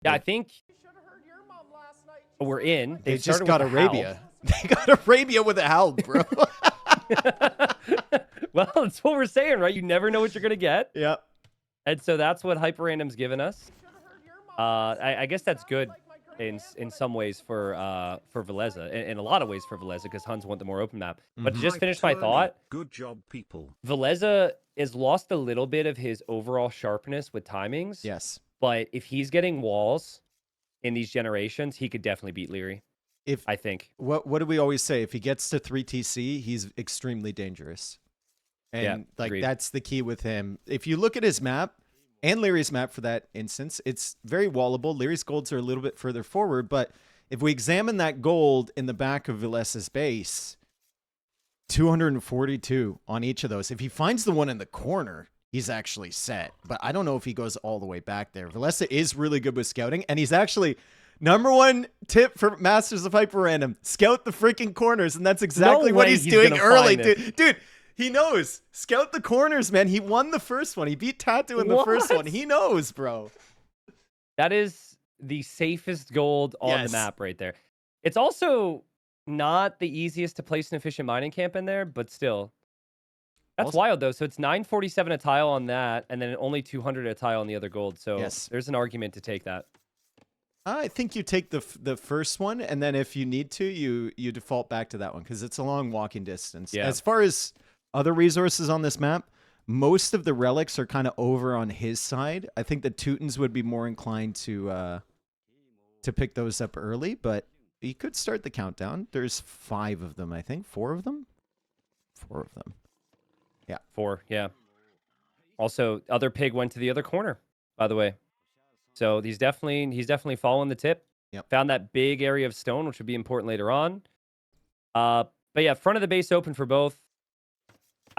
Yeah, I think we're in. They just got Arabia. They got Arabia with a howl, bro. Well, that's what we're saying, right? You never know what you're going to get. Yep. And so that's what HyperRandom's given us. I guess that's good in some ways for Villese, in a lot of ways for Villese, because Huns want the more open map. But to just finish my thought, good job, people. Villese has lost a little bit of his overall sharpness with timings. Yes. But if he's getting walls in these generations, he could definitely beat Liereyy. I think. What do we always say? If he gets to 3 TC, he's extremely dangerous. And yeah, like agreed. that's the key with him. If you look at his map and Lierey's map for that instance, it's very wallable. Lierey's golds are a little bit further forward, but if we examine that gold in the back of Vilese's base, 242 on each of those. If he finds the one in the corner, he's actually set. But I don't know if he goes all the way back there. Villese is really good with scouting, and he's actually #1 tip for Masters of HyperRandom: scout the freaking corners, and that's exactly what he's doing early, dude. He knows. Scout the corners, man. He won the first one. He beat Tattoo in the first one. He knows, bro. That is the safest gold on the map right there. It's also not the easiest to place an efficient mining camp in there, but still. That's wild, though. So it's 947 a tile on that, and then only 200 a tile on the other gold. So there's an argument to take that. I think you take the first one, and then if you need to, you default back to that one, because it's a long walking distance. Yeah. As far as other resources on this map, most of the relics are kind of over on his side. I think the Teutons would be more inclined to pick those up early, but you could start the countdown. There's 5 of them, I think. 4 of them? 4 of them. Yeah. 4, yeah. Also, other pig went to the other corner, by the way. So he's definitely following the tip. Yep. Found that big area of stone, which would be important later on. But yeah, front of the base open for both.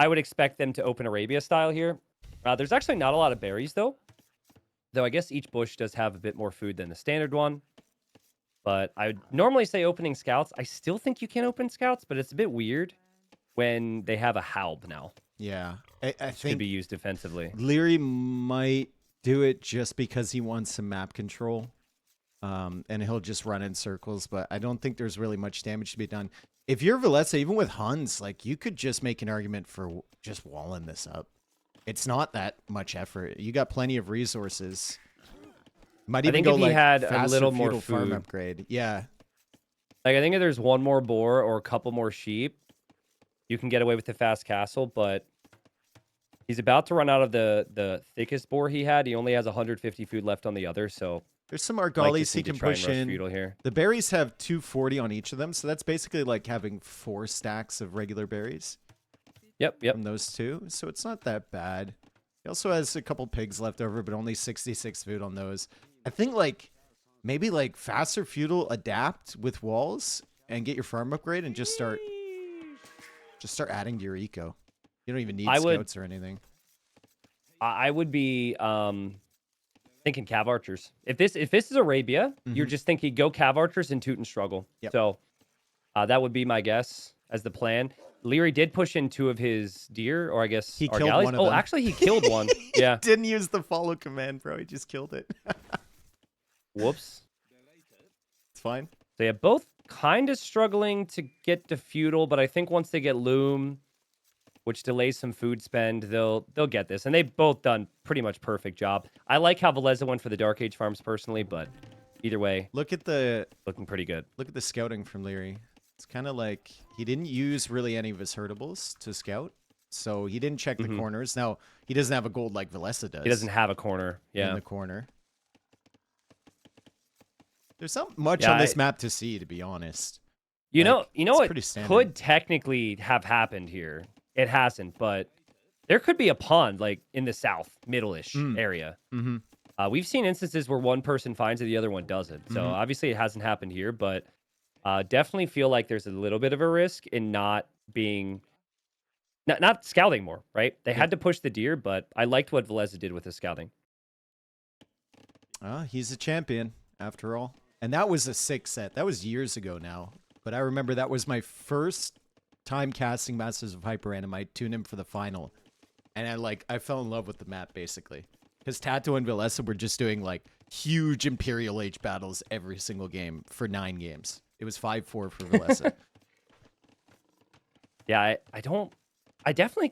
I would expect them to open Arabia style here. There's actually not a lot of berries, though. Though I guess each bush does have a bit more food than the standard one. But I would normally say opening scouts. I still think you can open scouts, but it's a bit weird when they have a halb now. Yeah. I think could be used defensively. Liereyy might do it just because he wants some map control. And he'll just run in circles, but I don't think there's really much damage to be done. If you're Villese, even with Huns, like you could just make an argument for just walling this up. It's not that much effort. You got plenty of resources. Might even go if he like had faster a little more feudal farm food. upgrade. Yeah. Like I think if there's one more boar or a couple more sheep, you can get away with the fast castle, but he's about to run out of the thickest boar he had. He only has 150 food left on the other, so there's some Argalis he can push in. Feudal here. The berries have 240 on each of them, so that's basically like having 4 stacks of regular berries. Yep. From those 2, so it's not that bad. He also has a couple pigs left over, but only 66 food on those. I think like maybe like faster feudal adapt with walls and get your farm upgrade and just start adding to your eco. You don't even need scouts or anything. I would be thinking cav archers. If this is Arabia, you're just thinking go cav archers and Teuton struggle. Yep. So that would be my guess as the plan. Liereyy did push in 2 of his deer, or I guess he killed one of them. Oh, actually, he killed one. Yeah. Didn't use the follow command, bro. He just killed it. Whoops. It's fine. So yeah, both kind of struggling to get to feudal, but I think once they get loom, which delays some food spend, they'll get this. And they've both done pretty much perfect job. I like how Villese went for the Dark Age farms personally, but either way, looking pretty good. Look at the scouting from Liereyy. It's kind of like he didn't use really any of his herdables to scout, so he didn't check the corners. Now, he doesn't have a gold like Villese does. He doesn't have a corner. Yeah. In the corner. There's not much on this map to see, to be honest. You know what could technically have happened here? It hasn't, but there could be a pond like in the south, middle-ish area. We've seen instances where one person finds it, the other one doesn't. So obviously it hasn't happened here, but definitely feel like there's a little bit of a risk in not scouting more, right? They had to push the deer, but I liked what Villese did with the scouting. He's a champion, after all. And that was a 6 set. That was years ago now. But I remember that was my first time casting Masters of HyperRandom. I tuned him for the final. And I fell in love with the map, basically. Because Tattoo and Villese were just doing, like, huge Imperial Age battles every single game for 9 games. It was 5-4 for Villese. Yeah, I definitely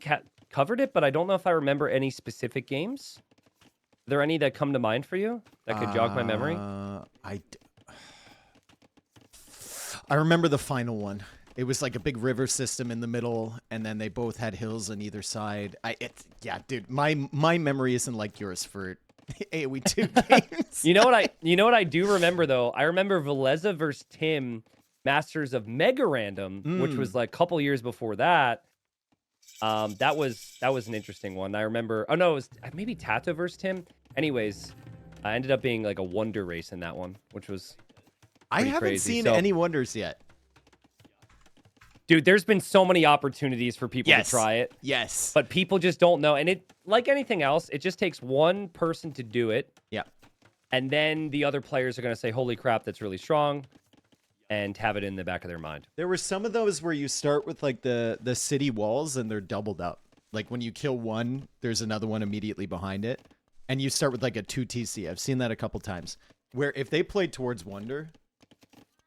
covered it, but I don't know if I remember any specific games. Are there any that come to mind for you that could jog my memory? I remember the final one. It was like a big river system in the middle, and then they both had hills on either side. Yeah, dude, my memory isn't like yours for AoE 2 games. You know what I do remember though? I remember Villese versus Tim, Masters of Mega Random, which was like a couple years before that. That was an interesting one. I remember. Oh no, it was maybe Tato versus Tim. Anyways, I ended up being like a wonder race in that one, which was I haven't crazy. seen any wonders yet. Dude, there's been so many opportunities for people to try it. Yes. But people just don't know. And it, like anything else, it just takes one person to do it. Yeah. And then the other players are going to say, holy crap, that's really strong. And have it in the back of their mind. There were some of those where you start with like the city walls and they're doubled up. Like when you kill one, there's another one immediately behind it. And you start with like a 2 TC. I've seen that a couple times. Where if they played towards Wonder,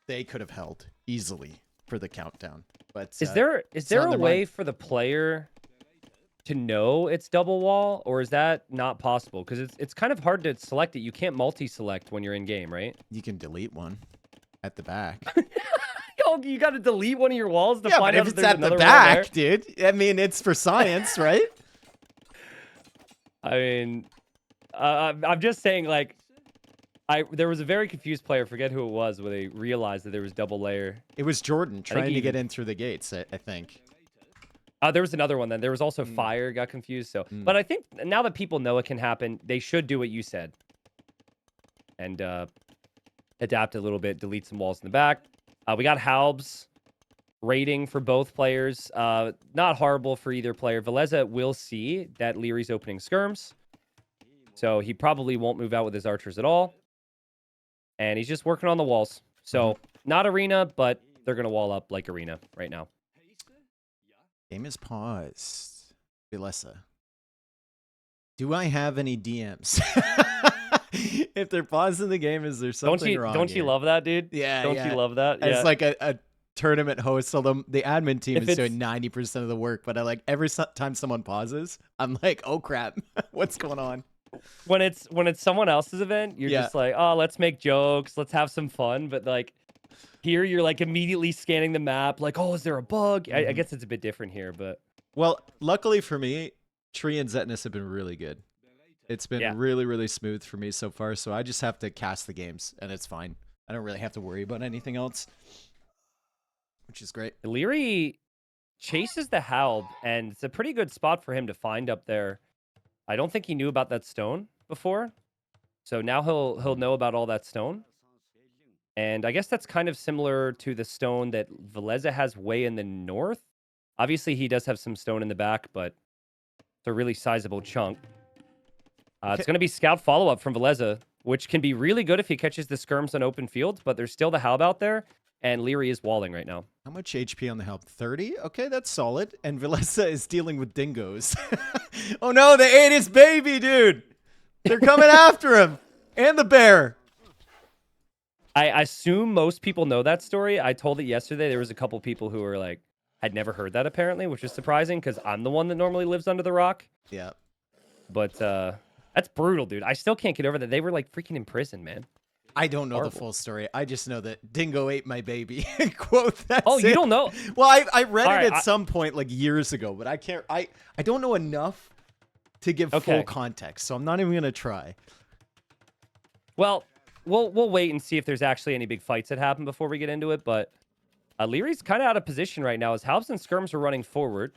they could have held easily for the countdown. But is there a way for the player to know it's double wall, or is that not possible? Because it's kind of hard to select it. You can't multi-select when you're in game, right? You can delete one at the back. Yo, you got to delete one of your walls to yeah, find but out if if it's there's at the another back, dude. I mean, it's for science, right? I mean, I'm just saying, like, there was a very confused player, forget who it was, where they realized that there was double layer. It was Jordan trying to get in through the gates, I think. There was another one then. There was also fire, got confused. So, but I think now that people know it can happen, they should do what you said. And adapt a little bit, delete some walls in the back. We got Halb's rating for both players. Not horrible for either player. Villese will see that Lierey's opening skirms. So he probably won't move out with his archers at all. And he's just working on the walls. So not arena, but they're going to wall up like arena right now. Game is paused. Villese. Do I have any DMs? If they're pausing the game, is there something wrong? Don't you love that, dude? Yeah. Don't you love that? As yeah. like a tournament host, although the admin team is doing 90% of the work, but I like every time someone pauses, I'm like, oh crap, what's going on? When it's someone else's event, you're just like, oh, let's make jokes, let's have some fun. But like here, you're like immediately scanning the map, like, oh, is there a bug? I guess it's a bit different here, but well, luckily for me, Tree and Zetnus have been really good. It's been really, really smooth for me so far. So I just have to cast the games, and it's fine. I don't really have to worry about anything else, which is great. Liereyy chases the Halb, and it's a pretty good spot for him to find up there. I don't think he knew about that stone before. So now he'll know about all that stone. And I guess that's kind of similar to the stone that Villese has way in the north. Obviously, he does have some stone in the back, but it's a really sizable chunk. It's going to be scout follow-up from Villese, which can be really good if he catches the skirms on open fields, but there's still the Halb out there, and Liereyy is walling right now. How much HP on the Halb? 30? Okay, that's solid. And Villese is dealing with dingoes. Oh no, they ate his baby, dude! They're coming after him! And the bear! I assume most people know that story. I told it yesterday. There was a couple people who were like, had never heard that apparently, which is surprising because I'm the one that normally lives under the rock. Yeah. But that's brutal, dude. I still can't get over that. They were like freaking in prison, man. I don't know the full story. I just know that Dingo ate my baby. Quote that. Oh, you don't know? Well, I read it at some point like years ago, but I can't. I don't know enough to give full context, so I'm not even gonna try. Well, we'll wait and see if there's actually any big fights that happen before we get into it. But Lierey's kind of out of position right now as Halbs and skirms are running forward.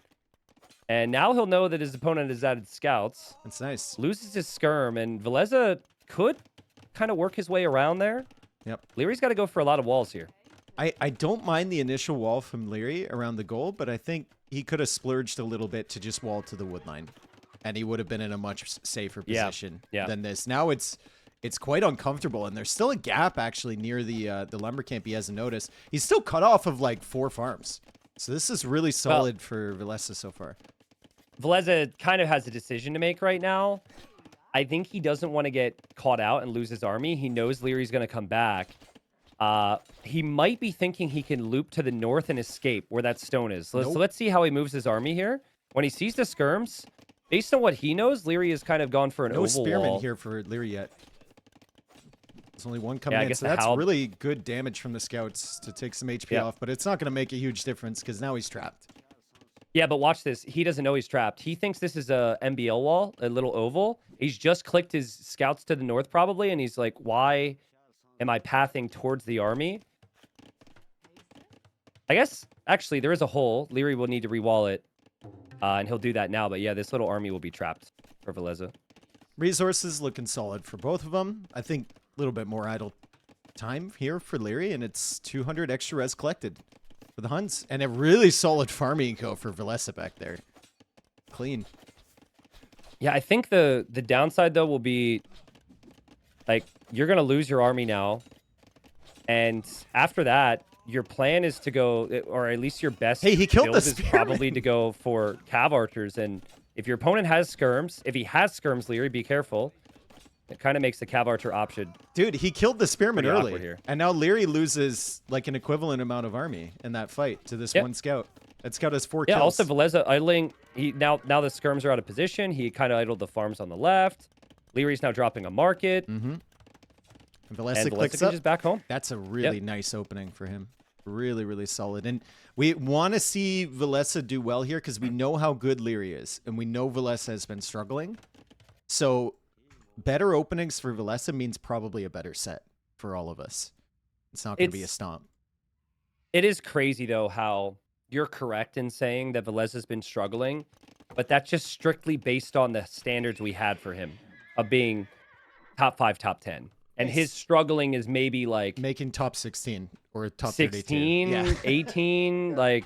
And now he'll know that his opponent has added scouts. That's nice. Loses his skirm, and Villese could kind of work his way around there. Yep. Lierey's got to go for a lot of walls here. I don't mind the initial wall from Liereyy around the goal, but I think he could have splurged a little bit to just wall to the wood line. And he would have been in a much safer position than this. Now it's quite uncomfortable, and there's still a gap actually near the lumber camp he hasn't noticed. He's still cut off of like 4 farms. So this is really solid for Villese so far. Villese kind of has a decision to make right now. I think he doesn't want to get caught out and lose his army. He knows Lierey's going to come back. He might be thinking he can loop to the north and escape where that stone is. So let's see how he moves his army here. When he sees the skirms, based on what he knows, Liereyy has kind of gone for an no oval spearman wall. here for Liereyy yet. There's only one coming I in, guess so the that's Halb- really good damage from the scouts to take some HP off, but it's not going to make a huge difference because now he's trapped. Yeah, but watch this. He doesn't know he's trapped. He thinks this is a MBL wall, a little oval. He's just clicked his scouts to the north probably, and he's like, why am I pathing towards the army? I guess, actually, there is a hole. Liereyy will need to rewall it, and he'll do that now. But yeah, this little army will be trapped for Villese. Resources looking solid for both of them. I think a little bit more idle time here for Liereyy, and it's 200 extra res collected for the Huns, and a really solid farm eco for Villese back there. Clean. Yeah, I think the downside, though, will be, like, you're going to lose your army now. And after that, your plan is to go, or at least your best Hey, he killed build the is spearman. probably to go for cav archers. And if your opponent has skirms, if he has skirms, Liereyy, be careful. It kind of makes the cav archer option. Dude, he killed the spearman Pretty early, awkward here. and now Liereyy loses like an equivalent amount of army in that fight to this one scout. That scout has 4 kills. Yeah, also Villese idling. Now the skirms are out of position. He kind of idled the farms on the left. Lierey's now dropping a market. Mm-hmm. And Villese And clicks Villese up. just back home. That's a really nice opening for him. Really, really solid. And we want to see Villese do well here because we know how good Liereyy is, and we know Villese has been struggling. So better openings for Villese means probably a better set for all of us. It's not going to be a stomp. It is crazy, though, how you're correct in saying that Villese has been struggling, but that's just strictly based on the standards we had for him of being top 5, top 10. And his struggling is maybe like making top 16 or top 16, 32. 18, like,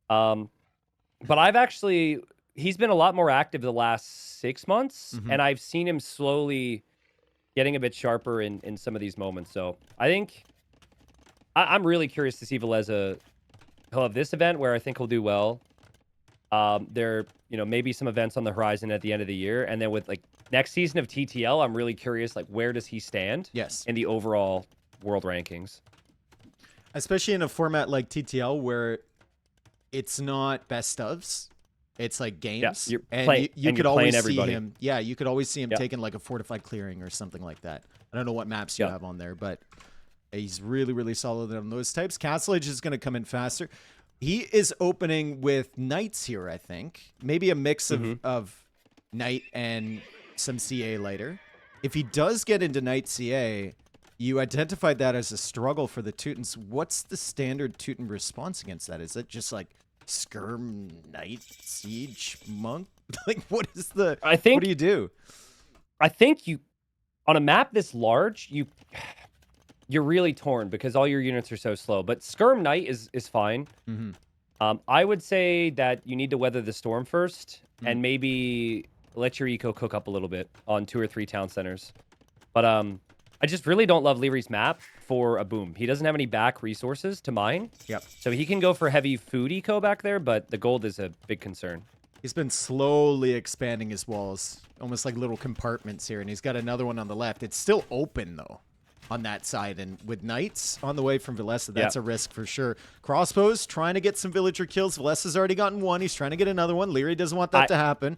but he's been a lot more active the last 6 months, and I've seen him slowly getting a bit sharper in some of these moments. So I think I'm really curious to see Villese. He'll have this event where I think he'll do well. There, maybe some events on the horizon at the end of the year, and then with like next season of TTL, I'm really curious, like, where does he stand? Yes. In the overall world rankings, especially in a format like TTL where it's not best ofs, it's like games. Yeah, and you could always see everybody. him. Yeah, you could always see him taking like a fortified clearing or something like that. I don't know what maps you have on there, but he's really, really solid on those types. Castle Age is going to come in faster. He is opening with knights here, I think. Maybe a mix of knight and some CA later. If he does get into knight CA, you identified that as a struggle for the Teutons. What's the standard Teuton response against that? Is it just like skirm, knight, siege, monk? Like, what is the... what do you do? I think on a map this large, you're really torn because all your units are so slow. But skirm knight is fine. I would say that you need to weather the storm first and maybe let your eco cook up a little bit on 2 or 3 town centers. But I just really don't love Lierey's map for a boom. He doesn't have any back resources to mine. Yep. So he can go for heavy food eco back there, but the gold is a big concern. He's been slowly expanding his walls, almost like little compartments here, and he's got another one on the left. It's still open, though, on that side, and with knights on the way from Villese, that's a risk for sure. Crossbows, trying to get some villager kills. Villese's already gotten one. He's trying to get another one. Liereyy doesn't want that to happen.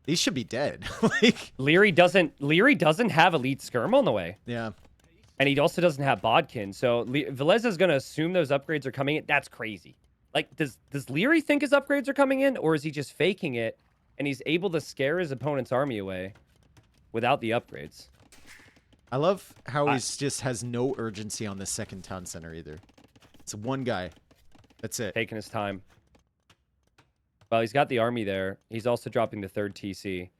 These should be dead. Like, Liereyy doesn't have elite skirm on the way. Yeah. And he also doesn't have bodkin. So Villese is going to assume those upgrades are coming in. That's crazy. Like, does Liereyy think his upgrades are coming in, or is he just faking it and he's able to scare his opponent's army away without the upgrades? I love how he just has no urgency on the second town center either. It's one guy. That's it. Taking his time. Well, he's got the army there. He's also dropping the 3rd TC.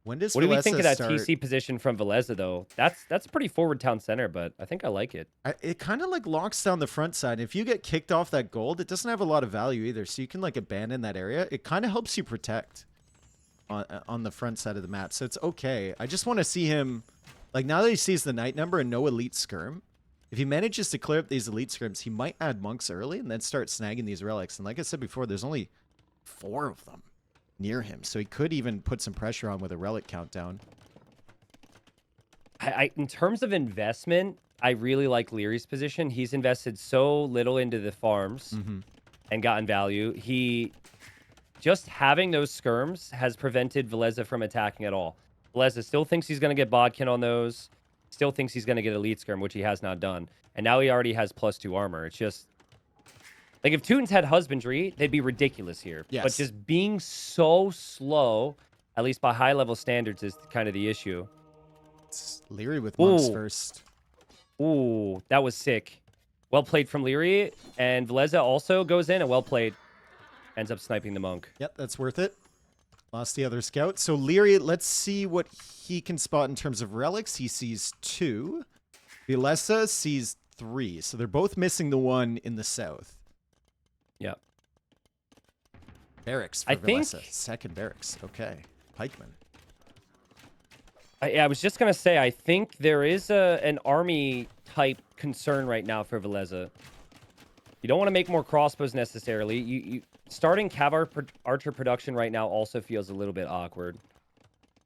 When does what do we think of that start... TC position from Villese, though? That's pretty forward town center, but I think I like it. It kind of like locks down the front side. If you get kicked off that gold, it doesn't have a lot of value either. So you can like abandon that area. It kind of helps you protect on the front side of the map. So it's okay. I just want to see him, like, now that he sees the knight number and no elite skirm, if he manages to clear up these elite skirms, he might add monks early and then start snagging these relics. And like I said before, there's only 4 of them near him, so he could even put some pressure on with a relic countdown. In terms of investment, I really like Lierey's position. He's invested so little into the farms and gotten value. He just having those skirms has prevented Villese from attacking at all. Villese still thinks he's going to get bodkin on those. Still thinks he's going to get elite skirm, which he has not done. And now he already has +2 armor. It's just like if Teutons had husbandry, they'd be ridiculous here. Yes. But just being so slow, at least by high level standards, is kind of the issue. It's Liereyy with monks Ooh. first. Ooh, that was sick. Well played from Liereyy. And Villese also goes in and well played. Ends up sniping the monk. Yep, that's worth it. Lost the other scout. So Liereyy, let's see what he can spot in terms of relics. He sees 2. Villese sees 3. So they're both missing the one in the south. Yep. Barracks for I Villese. think... Second barracks. Okay. Pikeman. I was just going to say, I think there is an army type concern right now for Villese. You don't want to make more crossbows necessarily. Starting Cav Archer production right now also feels a little bit awkward.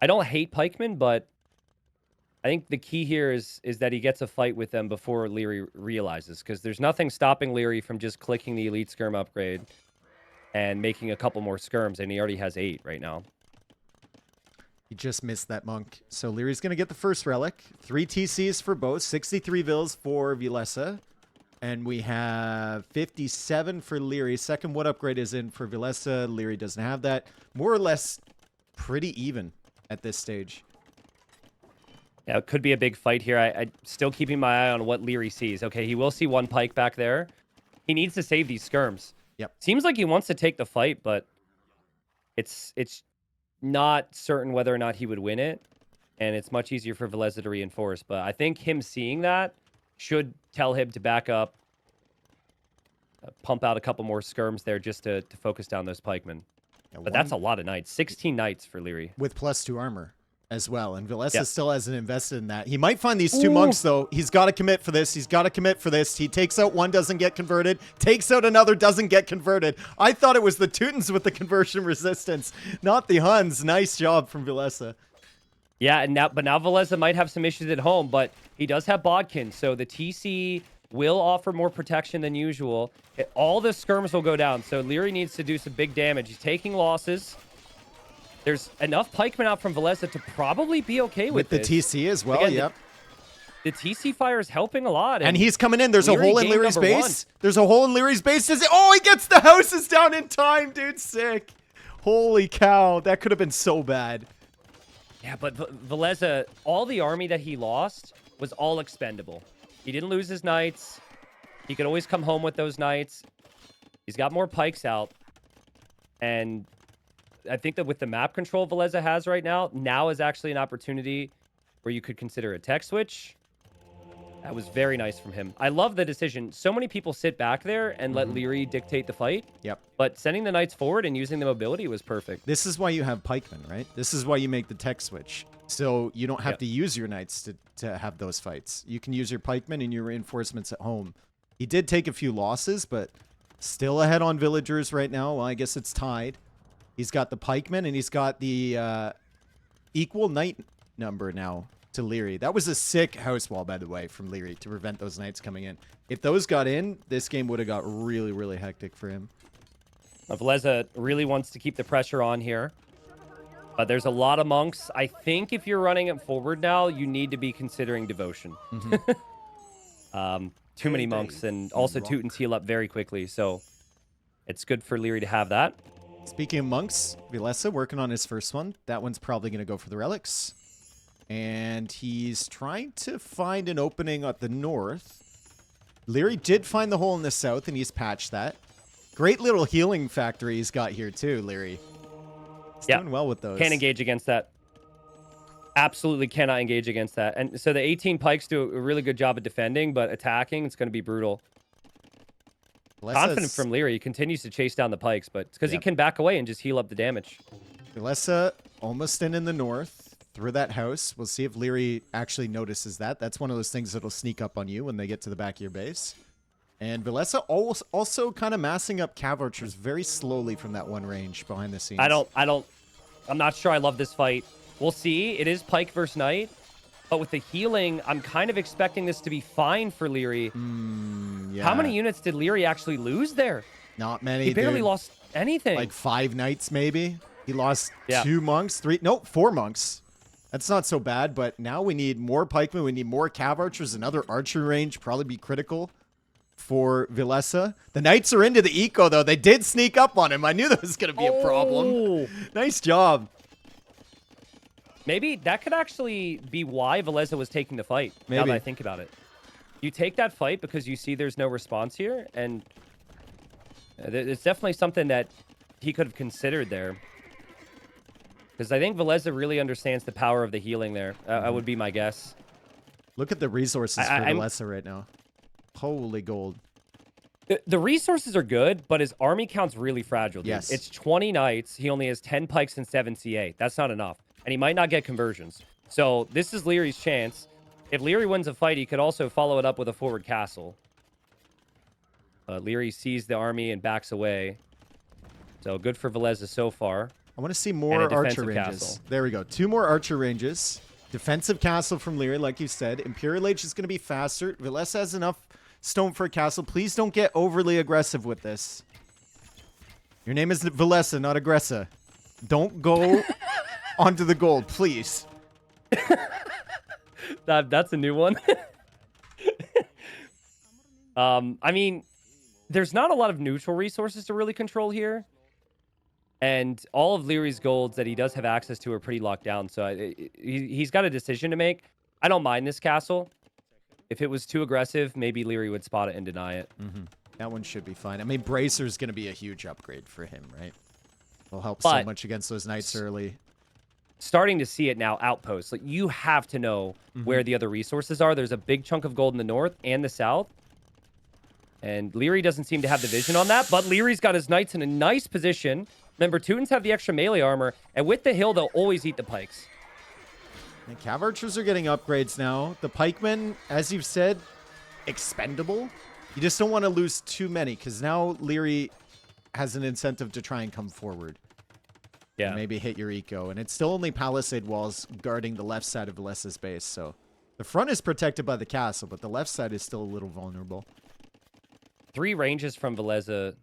I don't hate pikemen, but I think the key here is that he gets a fight with them before Liereyy realizes, because there's nothing stopping Liereyy from just clicking the elite skirm upgrade and making a couple more skirms, and he already has 8 right now. He just missed that monk. So Lierey's going to get the first relic. 3 TCs for both. 63 Vils for Villese. And we have 57 for Liereyy. Second wood upgrade is in for Villese. Liereyy doesn't have that. More or less pretty even at this stage. Yeah, it could be a big fight here. I'm still keeping my eye on what Liereyy sees. Okay, he will see one pike back there. He needs to save these skirms. Yep. Seems like he wants to take the fight, but it's not certain whether or not he would win it. And it's much easier for Villese to reinforce. But I think him seeing that should tell him to back up, pump out a couple more skirms there just to focus down those pikemen. Yeah, but that's a lot of knights. 16 knights for Liereyy. With +2 armor as well. And Villese Yep. still hasn't invested in that. He might find these 2 monks, though. He's got to commit for this. He's got to commit for this. He takes out one, doesn't get converted. Takes out another, doesn't get converted. I thought it was the Teutons with the conversion resistance, not the Huns. Nice job from Villese. Yeah, and now Villese might have some issues at home, but he does have bodkin, so the TC will offer more protection than usual. All the skirms will go down, so Liereyy needs to do some big damage. He's taking losses. There's enough pikemen out from Villese to probably be okay with the this. TC as well, Again, yep. The TC fire is helping a lot. And he's coming in. There's a Liereyy hole in game Lierey's number base. 1. There's a hole in Lierey's base. Oh, he gets the houses down in time, dude. Sick. Holy cow. That could have been so bad. Yeah, but Villese, all the army that he lost was all expendable. He didn't lose his knights. He could always come home with those knights. He's got more pikes out. And I think that with the map control Villese has right now is actually an opportunity where you could consider a tech switch. That was very nice from him. I love the decision. So many people sit back there and let Liereyy dictate the fight. Yep. But sending the knights forward and using the mobility was perfect. This is why you have pikemen, right? This is why you make the tech switch. So you don't have Yep. to use your knights to have those fights. You can use your pikemen and your reinforcements at home. He did take a few losses, but still ahead on villagers right now. Well, I guess it's tied. He's got the pikemen and he's got the equal knight number now to Liereyy. That was a sick house wall, by the way, from Liereyy to prevent those knights coming in. If those got in, this game would have got really, really hectic for him. Villese really wants to keep the pressure on here. But there's a lot of monks. I think if you're running it forward now, you need to be considering devotion. Too many monks, and also Teutons heal up very quickly, so it's good for Liereyy to have that. Speaking of monks, Villese working on his first one. That one's probably going to go for the relics. And he's trying to find an opening at the north. Liereyy did find the hole in the south, and he's patched that. Great little healing factory he's got here, too, Liereyy. He's doing well with those. Can't engage against that. Absolutely cannot engage against that. And so the 18 pikes do a really good job of defending, but attacking, it's going to be brutal. Confident from Liereyy. He continues to chase down the pikes, but it's because he can back away and just heal up the damage. Villese almost in the north through that house. We'll see if Liereyy actually notices that. That's one of those things that'll sneak up on you when they get to the back of your base. And Villese also kind of massing up cav archers very slowly from that one range behind the scenes. I'm not sure I love this fight. We'll see. It is pike versus knight. But with the healing, I'm kind of expecting this to be fine for Liereyy. Yeah. How many units did Liereyy actually lose there? Not many, He barely dude. lost anything. Like 5 knights, maybe. He lost Yeah. 2 monks, 3... Nope, 4 monks. That's not so bad, but now we need more pikemen. We need more cav archers. Another archery range probably be critical for Villese. The knights are into the eco, though. They did sneak up on him. I knew that was going to be a problem. Nice job. Maybe that could actually be why Villese was taking the fight, now Maybe. that I think about it. You take that fight because you see there's no response here, and it's definitely something that he could have considered there. Because I think Villese really understands the power of the healing there. That would be my guess. Look at the resources for Villese right now. Holy gold. The resources are good, but his army count's really fragile, dude. Yes. It's 20 knights. He only has 10 pikes and 7 CA. That's not enough. And he might not get conversions. So this is Lierey's chance. If Liereyy wins a fight, he could also follow it up with a forward castle. Liereyy sees the army and backs away. So good for Villese so far. I want to see more archer ranges. Castle. There we go. 2 more archer ranges. Defensive castle from Liereyy, like you said. Imperial Age is going to be faster. Villese has enough stone for a castle. Please don't get overly aggressive with this. Your name is Villese, not Aggressa. Don't go onto the gold, please. That's a new one. I mean, there's not a lot of neutral resources to really control here. And all of Lierey's golds that he does have access to are pretty locked down. So he's got a decision to make. I don't mind this castle. If it was too aggressive, maybe Liereyy would spot it and deny it. That one should be fine. I mean, Bracer's going to be a huge upgrade for him, right? Will help so much against those knights early. Starting to see it now, outposts. Like, you have to know where the other resources are. There's a big chunk of gold in the north and the south. And Liereyy doesn't seem to have the vision on that, but Lierey's got his knights in a nice position. Remember, Teutons have the extra melee armor, and with the hill, they'll always eat the pikes. And cav archers are getting upgrades now. The pikemen, as you've said, expendable. You just don't want to lose too many, because now Liereyy has an incentive to try and come forward. Yeah. And maybe hit your eco. And it's still only palisade walls guarding the left side of Villese's base, so the front is protected by the castle, but the left side is still a little vulnerable. 3 ranges from Villese,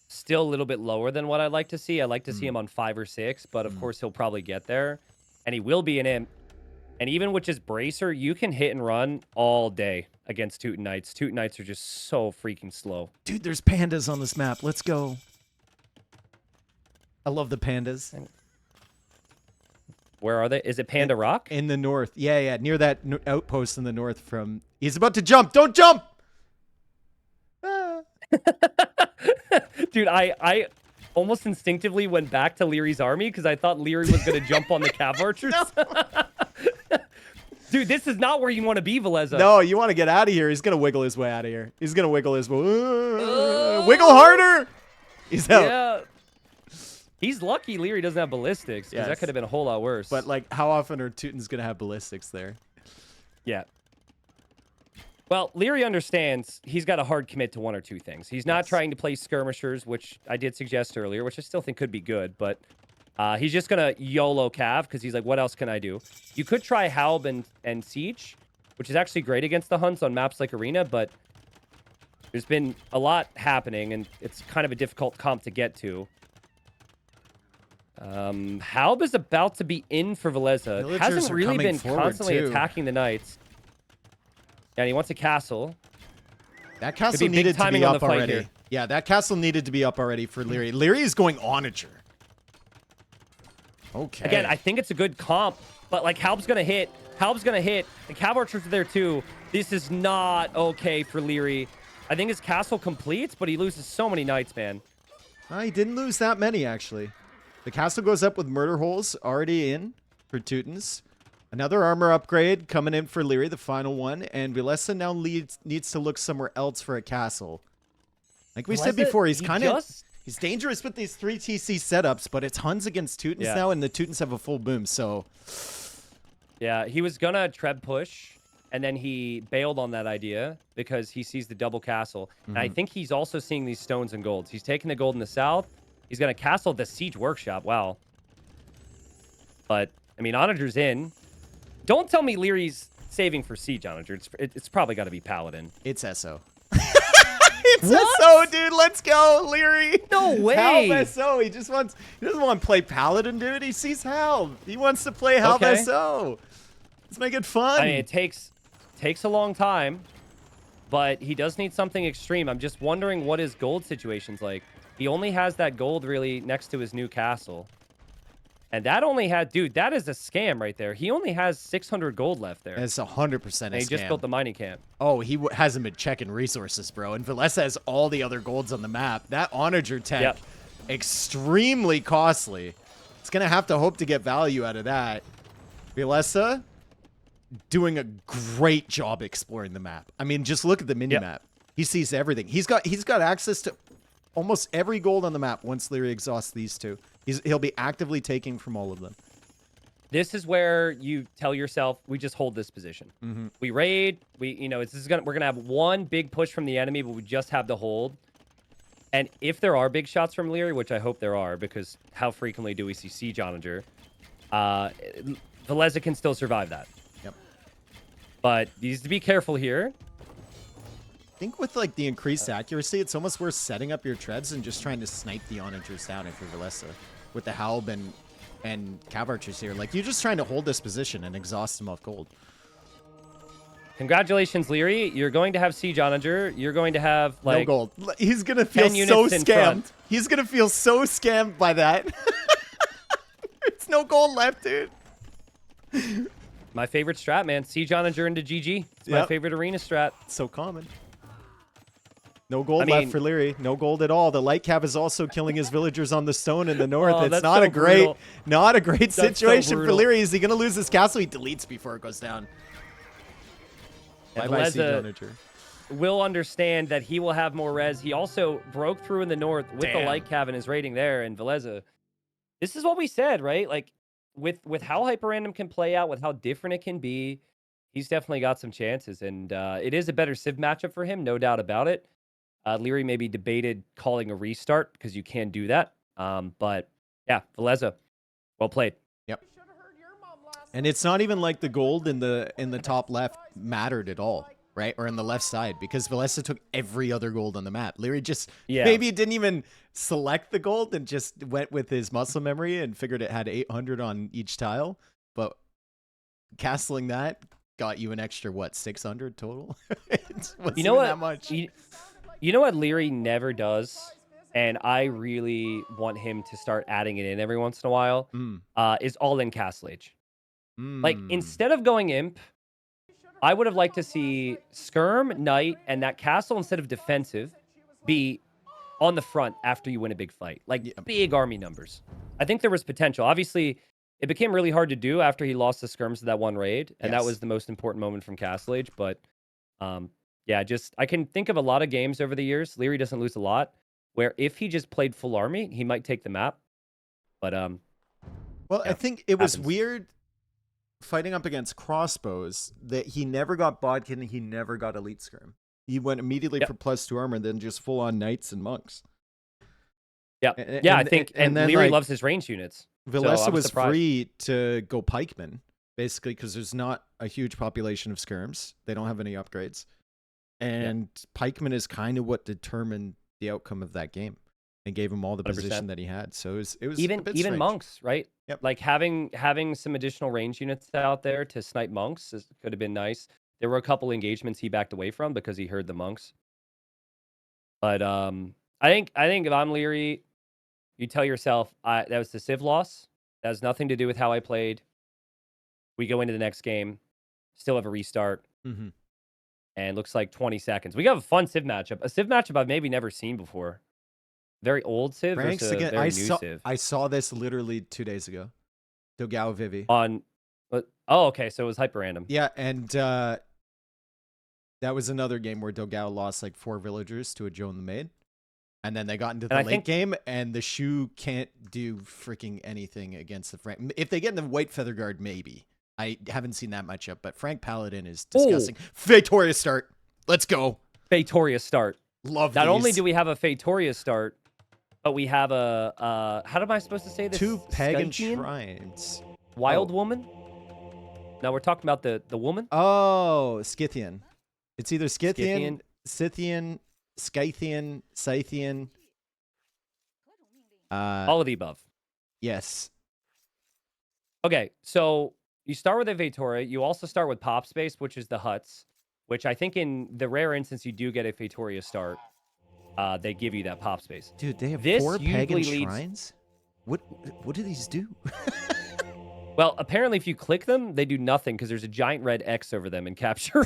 still a little bit lower than what I'd like to see. I'd like to see him on 5 or 6, but of course he'll probably get there. And he will be an imp. And even with just Bracer, you can hit and run all day against Teuton Knights. Teuton Knights are just so freaking slow. Dude, there's pandas on this map. Let's go. I love the pandas. Where are they? Is it Panda Rock? In the north. Yeah, near that outpost in the north from... He's about to jump. Don't jump! Ah. Dude, I almost instinctively went back to Lierey's army because I thought Liereyy was going to jump on the cav archers. Dude, this is not where you want to be, Villese. No, you want to get out of here. He's going to wiggle his way out of here. He's going to wiggle his way. Wiggle harder! He's out. Yeah. He's lucky Liereyy doesn't have ballistics, because that could have been a whole lot worse. But, like, how often are Teutons going to have ballistics there? Yeah. Well, Liereyy understands he's got a hard commit to 1 or 2 things. He's not trying to play skirmishers, which I did suggest earlier, which I still think could be good, but he's just going to YOLO cav, because he's like, what else can I do? You could try Halb and Siege, which is actually great against the Hunts on maps like Arena, but there's been a lot happening, and it's kind of a difficult comp to get to. Halb is about to be in for Villese. Hasn't really been constantly attacking the Knights. And he wants a castle. That castle needed to be up already. Yeah, that castle needed to be up already for Liereyy. Liereyy is going Onager. Okay. Again, I think it's a good comp, but like Halb's gonna hit. Halb's gonna hit. The cav archers are there too. This is not okay for Liereyy. I think his castle completes, but he loses so many knights, man. He didn't lose that many, actually. The castle goes up with murder holes already in for Teutons. Another armor upgrade coming in for Liereyy, the final one. And Villese now needs to look somewhere else for a castle. Like we said before, he's kind of... He's dangerous with these 3 TC setups, but it's Huns against Teutons now, and the Teutons have a full boom, so... Yeah, he was gonna Treb push, and then he bailed on that idea because he sees the double castle. And I think he's also seeing these stones and golds. He's taking the gold in the south. He's gonna castle the Siege Workshop. Wow. But, I mean, Onager's in. Don't tell me Lierey's saving for Siege Onager. It's probably got to be Paladin. It's SO. It's SO, dude. Let's go, Liereyy. No way. Halve SO. He doesn't want to play Paladin, dude. He sees Halve. He wants to play Halve SO. Let's make it fun. I mean, it takes a long time, but he does need something extreme. I'm just wondering what his gold situation's like. He only has that gold really next to his new castle. And that only had, dude, that is a scam right there. He only has 600 gold left there. It's 100% a scam. He just built the mining camp. Oh, he hasn't been checking resources, bro. And Villese has all the other golds on the map. That Onager tech, extremely costly. It's going to have to hope to get value out of that. Villese doing a great job exploring the map. I mean, just look at the mini-map. He sees everything. He's got access to almost every gold on the map once Liereyy exhausts these two. He'll be actively taking from all of them. This is where you tell yourself, we just hold this position. We raid. We're gonna have one big push from the enemy, but we just have to hold. And if there are big shots from Liereyy, which I hope there are, because how frequently do we see Siege Onager? Villese can still survive that. Yep. But needs to be careful here. I think with like the increased accuracy, it's almost worth setting up your treads and just trying to snipe the Onagers down if you're Villese. With the Halb and Cav Archers here. Like, you're just trying to hold this position and exhaust them off gold. Congratulations, Liereyy. You're going to have Siege Onager. You're going to have, like... No gold. He's going to feel so scammed. He's going to feel so scammed by that. There's no gold left, dude. My favorite strat, man. Siege Onager into GG. It's my favorite arena strat. So common. No gold left for Liereyy. No gold at all. The light cav is also killing his villagers on the stone in the north. It's not a great situation for Liereyy. Is he going to lose his castle? He deletes before it goes down. Villese will understand that he will have more res. He also broke through in the north with the light cav and his raiding there. And Villese, this is what we said, right? Like with how HyperRandom can play out, with how different it can be, he's definitely got some chances. And it is a better Civ matchup for him, no doubt about it. Liereyy maybe debated calling a restart because you can do that. But yeah, Villese, well played. Yep. And it's not even like the gold in the top left mattered at all, right? Or in the left side, because Villese took every other gold on the map. Liereyy just maybe didn't even select the gold and just went with his muscle memory and figured it had 800 on each tile. But castling that got you an extra, what, 600 total? It wasn't even that much. You know what Liereyy never does, and I really want him to start adding it in every once in a while, is all-in Castle Age. Like, instead of going Imp, I would have liked to see Skirm, Knight, and that castle, instead of defensive, be on the front after you win a big fight. Like, big army numbers. I think there was potential. Obviously, it became really hard to do after he lost the Skirms to that one raid, and that was the most important moment from Castle Age, but... yeah, I can think of a lot of games over the years. Liereyy doesn't lose a lot, where if he just played full army, he might take the map. But well, I think it was weird fighting up against crossbows that he never got bodkin, he never got elite skirm. He went immediately for +2 armor, then just full on knights and monks. Yeah, I think and then, Liereyy loves his range units. Villese was free to go pikeman, basically, because there's not a huge population of skirms. They don't have any upgrades. And pikeman is kind of what determined the outcome of that game and gave him all the 100%. Position that he had. So it was even monks, right? Yep. Like having some additional range units out there to snipe monks could have been nice. There were a couple engagements he backed away from because he heard the monks. But I think if I'm Liereyy, you tell yourself that was the Civ loss. That has nothing to do with how I played. We go into the next game, still have a restart. And looks like 20 seconds. We got a fun Civ matchup. A Civ matchup I've maybe never seen before. Very old Civ versus a very new Civ. I saw this literally 2 days ago. Dogao Vivi. Okay, so it was HyperRandom. Yeah, and that was another game where Dogao lost like 4 villagers to a Joan the Maid. And then they got into the late game, and the Shu can't do freaking anything against the Frank. If they get in the White Feather Guard, maybe. I haven't seen that matchup, but Frank Paladin is disgusting. Faitoria start. Let's go. Faitoria start. Love Not only do we have a Faitoria start, but we have a, how am I supposed to say this? 2 pagan shrines. Wild woman? Now we're talking about the woman. Oh, Scythian. It's either Scythian. Scythian, Scythian, Scythian. All of the above. Yes. Okay, so you start with a Vaetoria. You also start with Pop Space, which is the huts, which I think in the rare instance you do get a Vaetoria start, they give you that Pop Space. Dude, they have This 4 pagan usually leads. shrines? What do these do? Well, apparently if you click them, they do nothing because there's a giant red X over them in capture.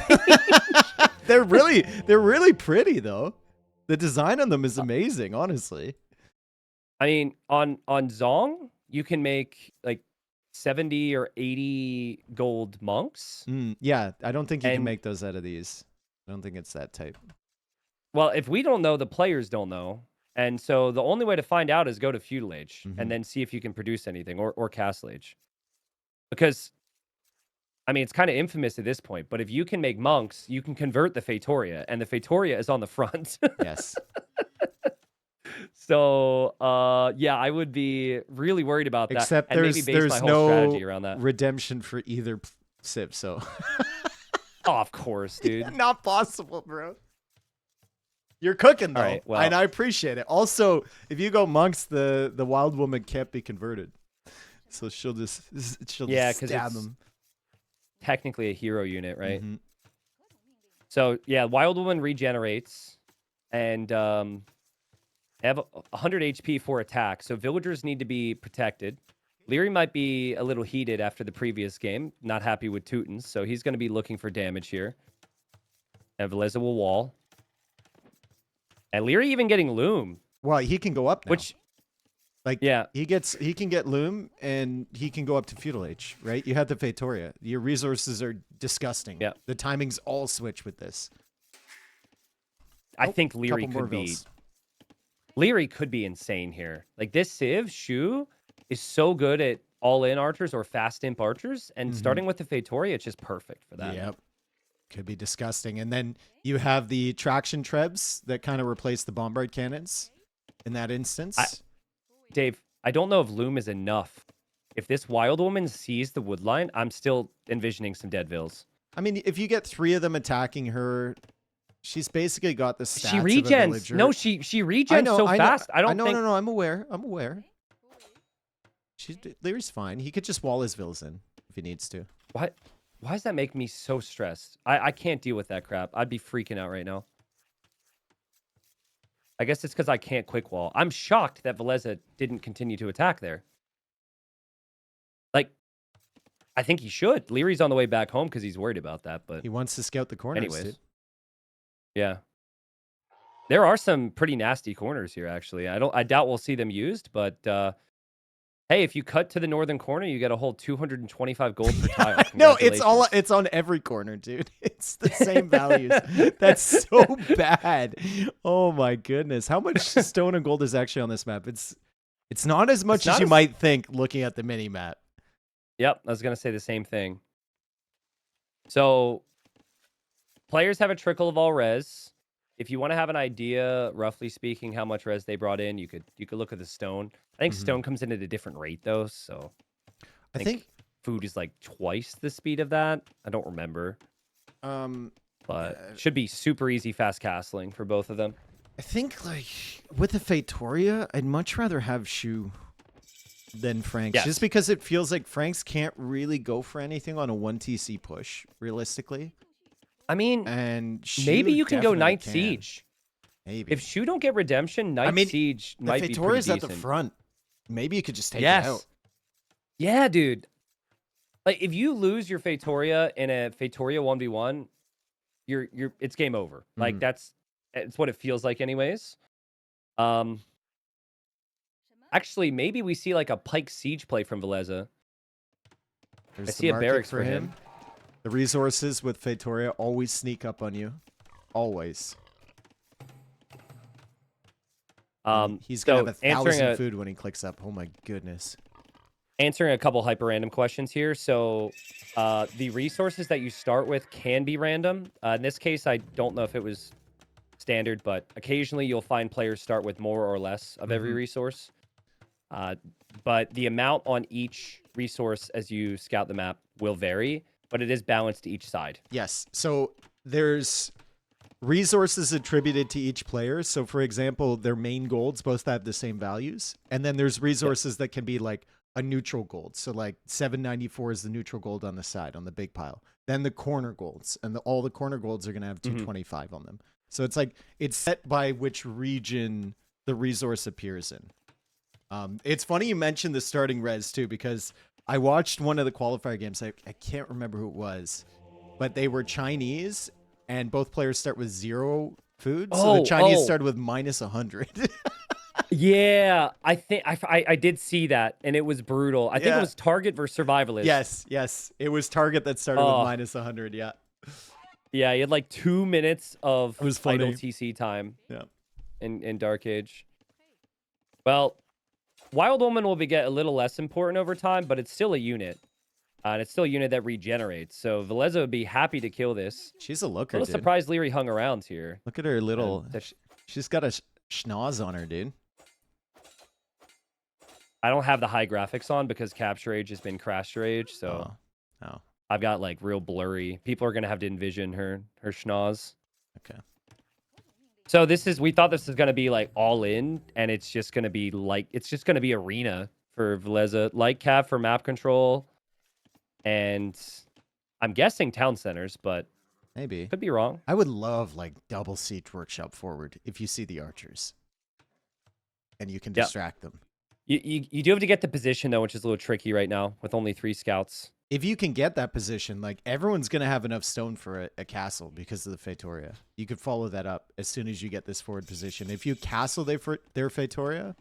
they're really pretty though. The design on them is amazing, honestly. I mean, on Zong, you can make like 70 or 80 gold monks. Yeah, I don't think you can make those out of these. I don't think it's that type. Well, if we don't know, the players don't know. And so the only way to find out is go to Feudal Age and then see if you can produce anything or Castle Age. Because, I mean, it's kind of infamous at this point, but if you can make monks, you can convert the Vaetoria, and the Vaetoria is on the front. Yes. So, yeah, I would be really worried about that. Except and there's maybe base my whole no strategy around that. redemption for either civ, so. Oh, of course, dude. Not possible, bro. You're cooking though, right, well, and I appreciate it. Also, if you go monks, the wild woman can't be converted, so she'll just stab him. Technically a hero unit, right? So yeah, wild woman regenerates, and have 100 HP for attack. So villagers need to be protected. Liereyy might be a little heated after the previous game, not happy with Teutons, so he's going to be looking for damage here. And Villese will wall. And Liereyy even getting Loom. Well, he can go up now. Which, yeah, he can get Loom and he can go up to Feudal Age, right? You have the Vaetoria. Your resources are disgusting. Yeah. The timings all switch with this. I think Liereyy could be... Liereyy could be insane here. Like this Civ, Shu, is so good at all-in archers or fast imp archers, and starting with the Vaetoria, it's just perfect for that. Yep. Could be disgusting. And then you have the traction trebs that kind of replace the bombard cannons in that instance. Dave, I don't know if Loom is enough. If this wild woman sees the woodline, I'm still envisioning some dead vills. I mean, if you get 3 of them attacking her, she's basically got the stats she of a regens. villager. No, she regens so fast. I don't think... No, I'm aware. Lierey's fine. He could just wall his vills in if he needs to. What? Why does that make me so stressed? I can't deal with that crap. I'd be freaking out right now. I guess it's because I can't quick wall. I'm shocked that Villese didn't continue to attack there. Like, I think he should. Lierey's on the way back home because he's worried about that. But he wants to scout the corners. anyways, dude. Yeah, there are some pretty nasty corners here. Actually, I doubt we'll see them used, but hey, if you cut to the northern corner, you get a whole 225 gold per tile. No, it's on every corner, dude. It's the same values. That's so bad. Oh my goodness. How much stone and gold is actually on this map? It's not as much as you might think looking at the mini map. Yep, I was gonna say the same thing. So players have a trickle of all res. If you want to have an idea, roughly speaking, how much res they brought in, you could look at the stone. I think stone comes in at a different rate though, so I think food is like twice the speed of that. I don't remember. But should be super easy fast castling for both of them. I think like with the Vaetoria, I'd much rather have Shu than Franks. Yes. Just because it feels like Franks can't really go for anything on a 1TC push, realistically. I mean, and maybe you can go Night Siege. Maybe. If Shu don't get redemption, Night Siege might be pretty Vaetoria's decent. at the front. Maybe you could just take it out. Yeah, dude. Like if you lose your Vaetoria in a Vaetoria 1v1, it's game over. Like it's what it feels like anyways. Actually, maybe we see like a Pike Siege play from Villese. I see a barracks for him. The resources with Vaetoria always sneak up on you. Always. He's going to have 1,000 food when he clicks up. Oh my goodness. Answering a couple hyper-random questions here. So the resources that you start with can be random. In this case, I don't know if it was standard, but occasionally you'll find players start with more or less of every resource. But the amount on each resource as you scout the map will vary. but it is balanced to each side. Yes. So there's resources attributed to each player. So for example, their main golds both have the same values. And then there's resources that can be like a neutral gold. So like 794 is the neutral gold on the side, on the big pile. Then the corner golds, and all the corner golds are going to have 225 on them. So it's like, it's set by which region the resource appears in. It's funny you mentioned the starting res too, because I watched one of the qualifier games. I can't remember who it was, but they were Chinese, and both players start with 0 food. So the Chinese started with minus 100. Yeah, I think I did see that, and it was brutal. I think it was Target versus Survivalist. Yes. It was Target that started with minus 100, yeah. Yeah, he had like 2 minutes of It was funny. idle TC time Yeah. in Dark Age. Well, Wild Woman will get a little less important over time, but it's still a unit. And it's still a unit that regenerates. So Villese would be happy to kill this. She's a looker, A little surprised Liereyy hung around here. Look at her little... she's got a schnoz on her, dude. I don't have the high graphics on because Capture Age has been Crash Age, so I've got like real blurry. People are gonna have to envision her schnoz. Okay. So we thought this is gonna be like all in, and it's just gonna be like arena for Villese, like Cav for map control, and I'm guessing town centers, but maybe could be wrong. I would love like double siege workshop forward if you see the archers, and you can distract them. You do have to get the position, though, which is a little tricky right now with only 3 scouts. If you can get that position, like everyone's going to have enough stone for a castle because of the Feitoria. You could follow that up as soon as you get this forward position. If you castle their Feitoria,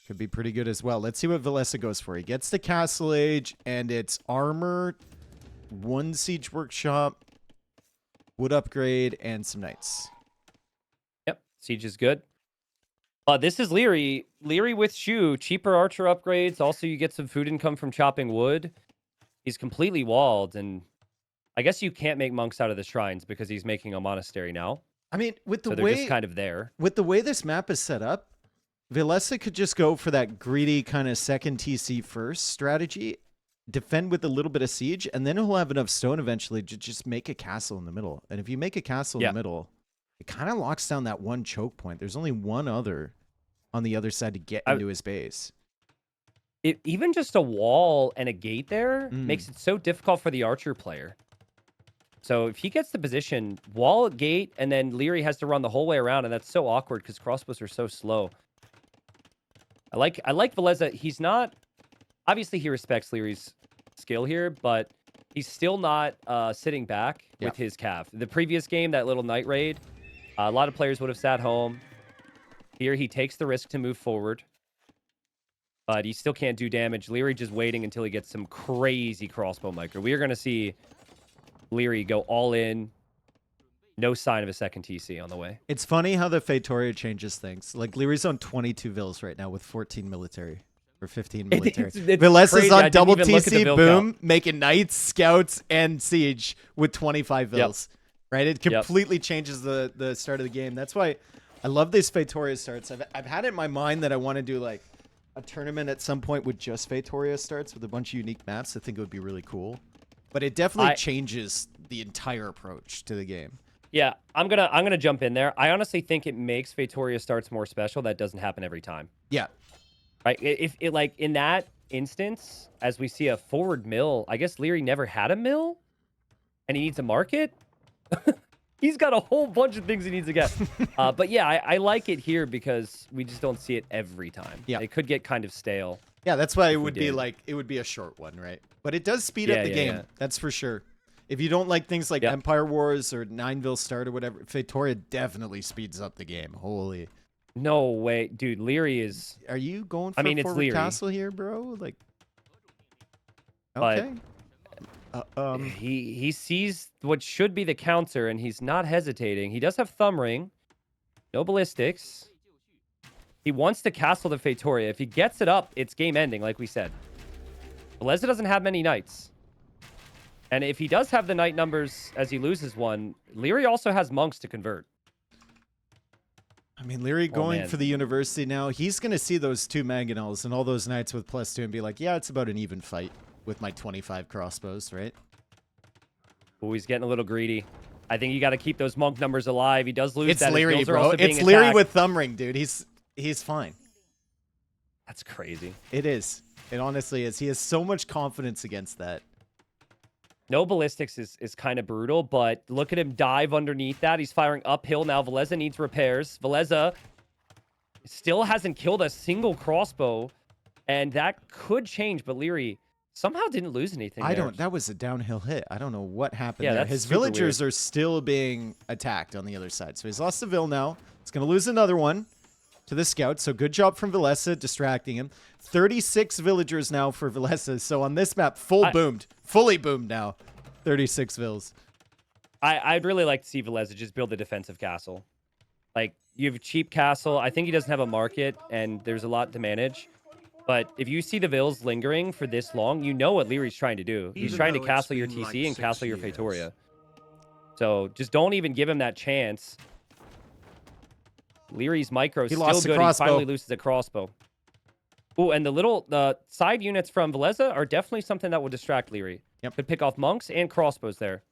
could be pretty good as well. Let's see what Villese goes for. He gets the Castle Age, and it's armor, 1 siege workshop, wood upgrade, and some knights. Yep, siege is good. This is Liereyy. Liereyy with Shu, cheaper archer upgrades. Also, you get some food income from chopping wood. He's completely walled, and I guess you can't make monks out of the shrines because he's making a monastery now. I mean, with the so they're way just kind of there. With the way this map is set up, Villese could just go for that greedy kind of second TC first strategy, defend with a little bit of siege, and then he'll have enough stone eventually to just make a castle in the middle. And if you make a castle in the middle, it kind of locks down that one choke point. There's only one other on the other side to get into his base. Even just a wall and a gate there makes it so difficult for the archer player. So if he gets the position, wall, gate, and then Liereyy has to run the whole way around, and that's so awkward because crossbows are so slow. I like Villese. He's not... Obviously, he respects Liereyy's skill here, but he's still not sitting back with his cav. The previous game, that little night raid, a lot of players would have sat home. Here, he takes the risk to move forward, but he still can't do damage. Liereyy just waiting until he gets some crazy crossbow micro. We are going to see Liereyy go all in. No sign of a second TC on the way. It's funny how the Feitoria changes things. Like, Liereyy's on 22 vills right now with 14 military. Or 15 military. Villese is on double TC, boom, making knights, scouts, and siege with 25 vills. Right? It completely changes the start of the game. That's why I love these Feitoria starts. I've had it in my mind that I want to do like a tournament at some point with just Feitoria starts with a bunch of unique maps. I think it would be really cool. But it definitely changes the entire approach to the game. Yeah, I'm gonna jump in there. I honestly think it makes Feitoria starts more special. That doesn't happen every time. Yeah. Right? If it like in that instance, as we see a forward mill, I guess Liereyy never had a mill, and he needs a market. He's got a whole bunch of things he needs to get. But yeah, I like it here because we just don't see it every time. Yeah, it could get kind of stale. Yeah, that's why it would be like it would be a short one, right? But it does speed up the game. Yeah. That's for sure. If you don't like things like Empire Wars or Nineville Start or whatever, Feitoria definitely speeds up the game. Holy. No way, dude. Liereyy is. Are you going for a forward castle here, bro? Like. Okay. But he sees what should be the counter, and he's not hesitating. He does have Thumb Ring, no ballistics. He wants to castle the Feitoria. If he gets it up, it's game ending, like we said. Villese doesn't have many knights. And if he does have the knight numbers as he loses one, Liereyy also has monks to convert. I mean, Liereyy going for the university now, he's going to see those 2 mangonels and all those knights with +2 and be like, yeah, it's about an even fight with my 25 crossbows, right? Oh, he's getting a little greedy. I think you got to keep those monk numbers alive. He does lose It's that. His Liereyy, bills are bro. also being It's Liereyy attacked. with thumb ring, dude. He's fine. That's crazy. It is. It honestly is. He has so much confidence against that. No ballistics is kind of brutal, but look at him dive underneath that. He's firing uphill now. Villese needs repairs. Villese still hasn't killed a single crossbow, and that could change, but Liereyy somehow didn't lose anything there. That was a downhill hit. I don't know what happened Yeah, there. that's His super villagers weird. are still being attacked on the other side. So he's lost a Vill now. He's going to lose another one to the scout. So good job from Villese distracting him. 36 villagers now for Villese. So on this map, fully boomed now. 36 vills. I'd really like to see Villese just build a defensive castle. Like, you have a cheap castle. I think he doesn't have a market, and there's a lot to manage. But if you see the vills lingering for this long, you know what Lierey's trying to do. He's Even trying to though castle it's your been TC like and 6 castle your years. Feitoria. So just don't even give him that chance. Lierey's micro is He still lost a good. He crossbow. finally loses a crossbow. Oh, and the side units from Villese are definitely something that will distract Liereyy. Yep. Could pick off monks and crossbows there.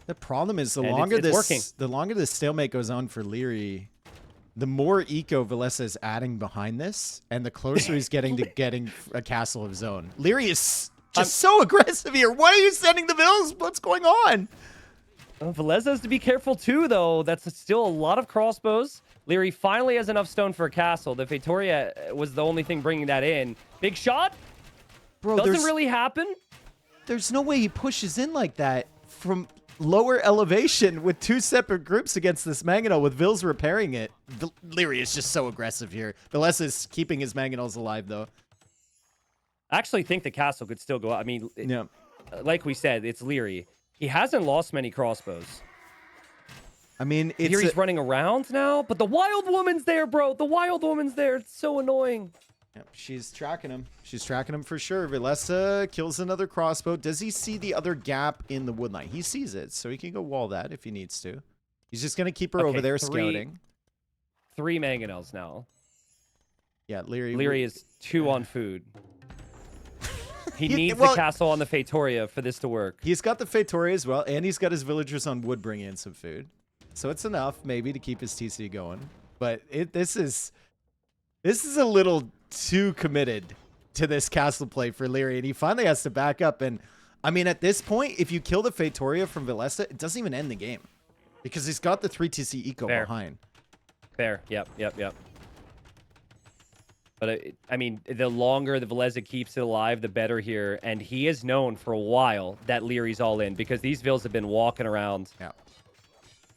The problem is the And longer it's working. the longer this stalemate goes on for Liereyy, the more eco Villese is adding behind this, and the closer he's getting to getting a castle of his own. Liereyy is just so aggressive here. Why are you sending the vills? What's going on? Villese has to be careful too, though. That's still a lot of crossbows. Liereyy finally has enough stone for a castle. The Feitoria was the only thing bringing that in. Big shot? Bro, Doesn't really happen. there's no way he pushes in like that from lower elevation with two separate groups against this Mangonel with Vills repairing it. Liereyy is just so aggressive here. Villese is keeping his Mangonels alive, though. I actually think the castle could still go out. I mean, Yeah. like we said, it's Liereyy. He hasn't lost many crossbows. I mean, it's Lierey's running around now, but the Wild Woman's there, bro. The Wild Woman's there. It's so annoying. Yep, she's tracking him. She's tracking him for sure. Villese kills another crossbow. Does he see the other gap in the wood line? He sees it, so he can go wall that if he needs to. He's just going to keep her Okay, over there three- scouting. 3 mangonels now. Yeah, Liereyy. Liereyy is 2 on food. He He- needs well- the castle on the Feitoria for this to work. He's got the Feitoria as well, and he's got his villagers on wood bringing in some food. So it's enough, maybe, to keep his TC going. But this is a little too committed to this castle play for Liereyy, and he finally has to back up. And I mean, at this point, if you kill the Feitoria from Villese, it doesn't even end the game because he's got the 3 TC eco Fair. behind. Fair. Yep. But I mean, the longer the Villese keeps it alive, the better here. And he is known for a while that Lierey's all in because these Vills have been walking around. Yeah.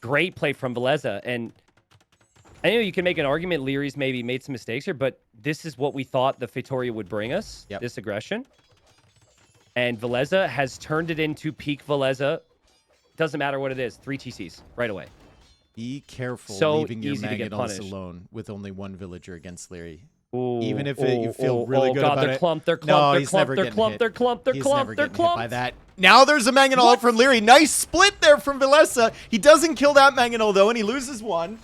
Great play from Villese. And I know you can make an argument Lierey's maybe made some mistakes here, but this is what we thought the Feitoria would bring us, Yep. this aggression. And Villese has turned it into peak Villese. Doesn't matter what it is, 3 TCs right away. Be careful So leaving your easy to get Mangonels punished. alone with only one villager against Liereyy. Ooh, Even if you feel really good God, about they're it. clumped, they're No, clumped, they're he's clumped, never they're getting clumped, hit. they're clumped, they're He's clumped, never they're getting hit by clumped. that. Now there's a Mangonel out from Liereyy. Nice split there from Villese. He doesn't kill that Mangonel, though, and he loses one.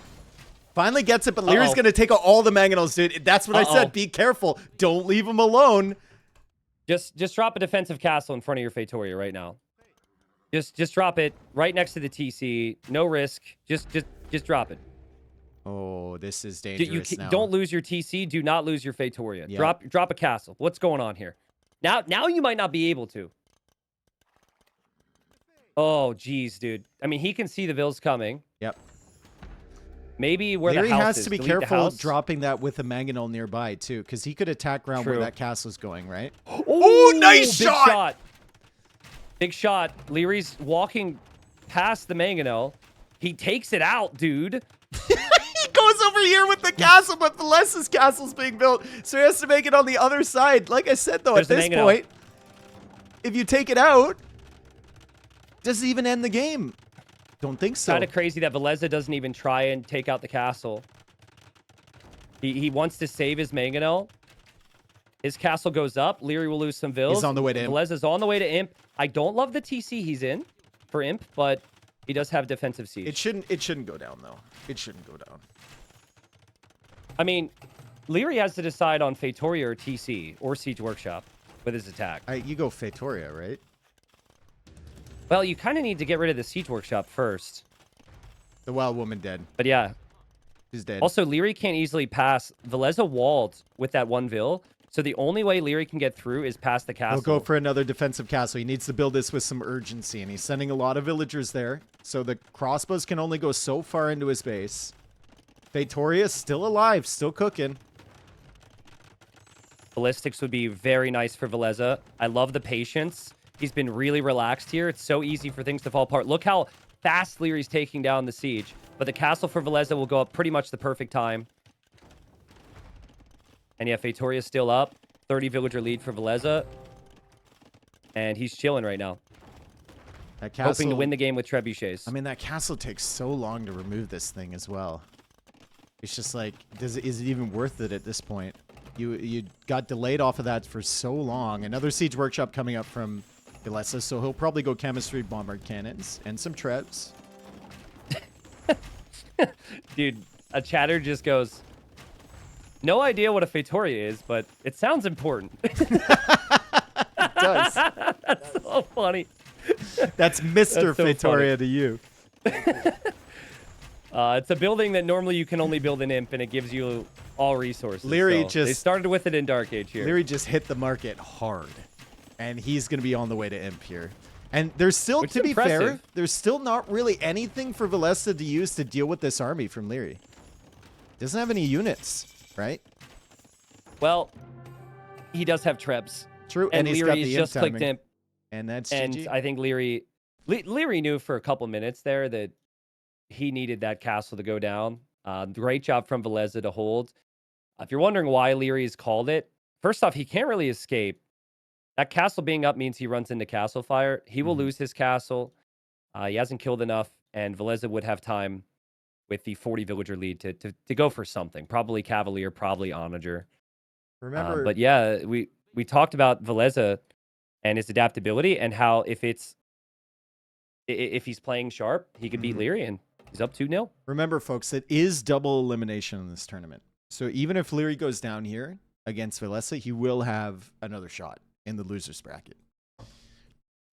Finally gets it, but Lierey's going to take out all the Mangonels, dude. That's what I said. Be careful. Don't leave him alone. Just drop a defensive castle in front of your Feitoria right now. Just drop it right next to the TC. No risk. Just drop it. Oh, this is You dangerous now. don't lose your TC. Do not lose your Feitoria. Yeah. Drop a castle. What's going on here? Now you might not be able to. Oh, geez, dude. I mean, he can see the Vills coming. Yep. Maybe where Liereyy the house has is. to be Delete the careful house. dropping that with a Mangonel nearby, too, because he could attack around where True. that castle's going, right? Ooh, nice big shot! Big shot. Lierey's walking past the Mangonel. He takes it out, dude. He goes over here with the castle, but Villese's castle's being built, so he has to make it on the other side. Like I said, though, There's at the this Mangonel. point, if you take it out, does it even end the game? Don't think so. Kind of crazy that Villese doesn't even try and take out the castle. He wants to save his Mangonel. His castle goes up. Liereyy will lose some Vills. He's on the way to Imp. Villese is on the way to Imp. I don't love the TC he's in for Imp, but he does have defensive siege. It shouldn't go down, though. It shouldn't go down. I mean, Liereyy has to decide on Feitoria or TC or Siege Workshop with his attack. You go Feitoria, right? Well, you kind of need to get rid of the siege workshop first. The wild woman dead. But yeah. She's dead. Also, Liereyy can't easily pass. Villese walled with that one Vill. So the only way Liereyy can get through is past the castle. He'll go for another defensive castle. He needs to build this with some urgency, and he's sending a lot of villagers there. So the crossbows can only go so far into his base. Feitoria still alive, still cooking. Ballistics would be very nice for Villese. I love the patience. He's been really relaxed here. It's so easy for things to fall apart. Look how fast Lierey's taking down the siege. But the castle for Villese will go up pretty much the perfect time. And yeah, Feitoria's still up. 30 villager lead for Villese. And he's chilling right now. That castle, hoping to win the game with trebuchets. I mean, that castle takes so long to remove this thing as well. It's just like, is it even worth it at this point? You got delayed off of that for so long. Another siege workshop coming up from Villese, so he'll probably go chemistry bombard cannons and some trebs. Dude, a chatter just goes, no idea what a Feitoria is, but it sounds important. It does. That's so funny. That's Mr. That's so Feitoria to you. It's a building that normally you can only build in Imp, and it gives you all resources. Liereyy so they just started with it in Dark Age here. Liereyy just hit the market hard, and he's going to be on the way to Imp here. And there's still, Which to is be impressive. fair, there's still not really anything for Villese to use to deal with this army from Liereyy. Doesn't have any units, right? Well, he does have trebs. True, And he's got Lierey's the just clicked timing. Imp. And that's And GG. I think Liereyy knew for a couple minutes there that he needed that castle to go down. Great job from Villese to hold. If you're wondering why Lierey's called it, first off, he can't really escape. That castle being up means he runs into castle fire. He will lose his castle. He hasn't killed enough, and Villese would have time with the 40 villager lead to go for something. Probably Cavalier, probably Onager. Remember, But yeah, we talked about Villese and his adaptability and how if he's playing sharp, he could beat Liereyy, and he's up 2-0. remember, folks, it is double elimination in this tournament. So even if Liereyy goes down here against Villese, he will have another shot in the loser's bracket.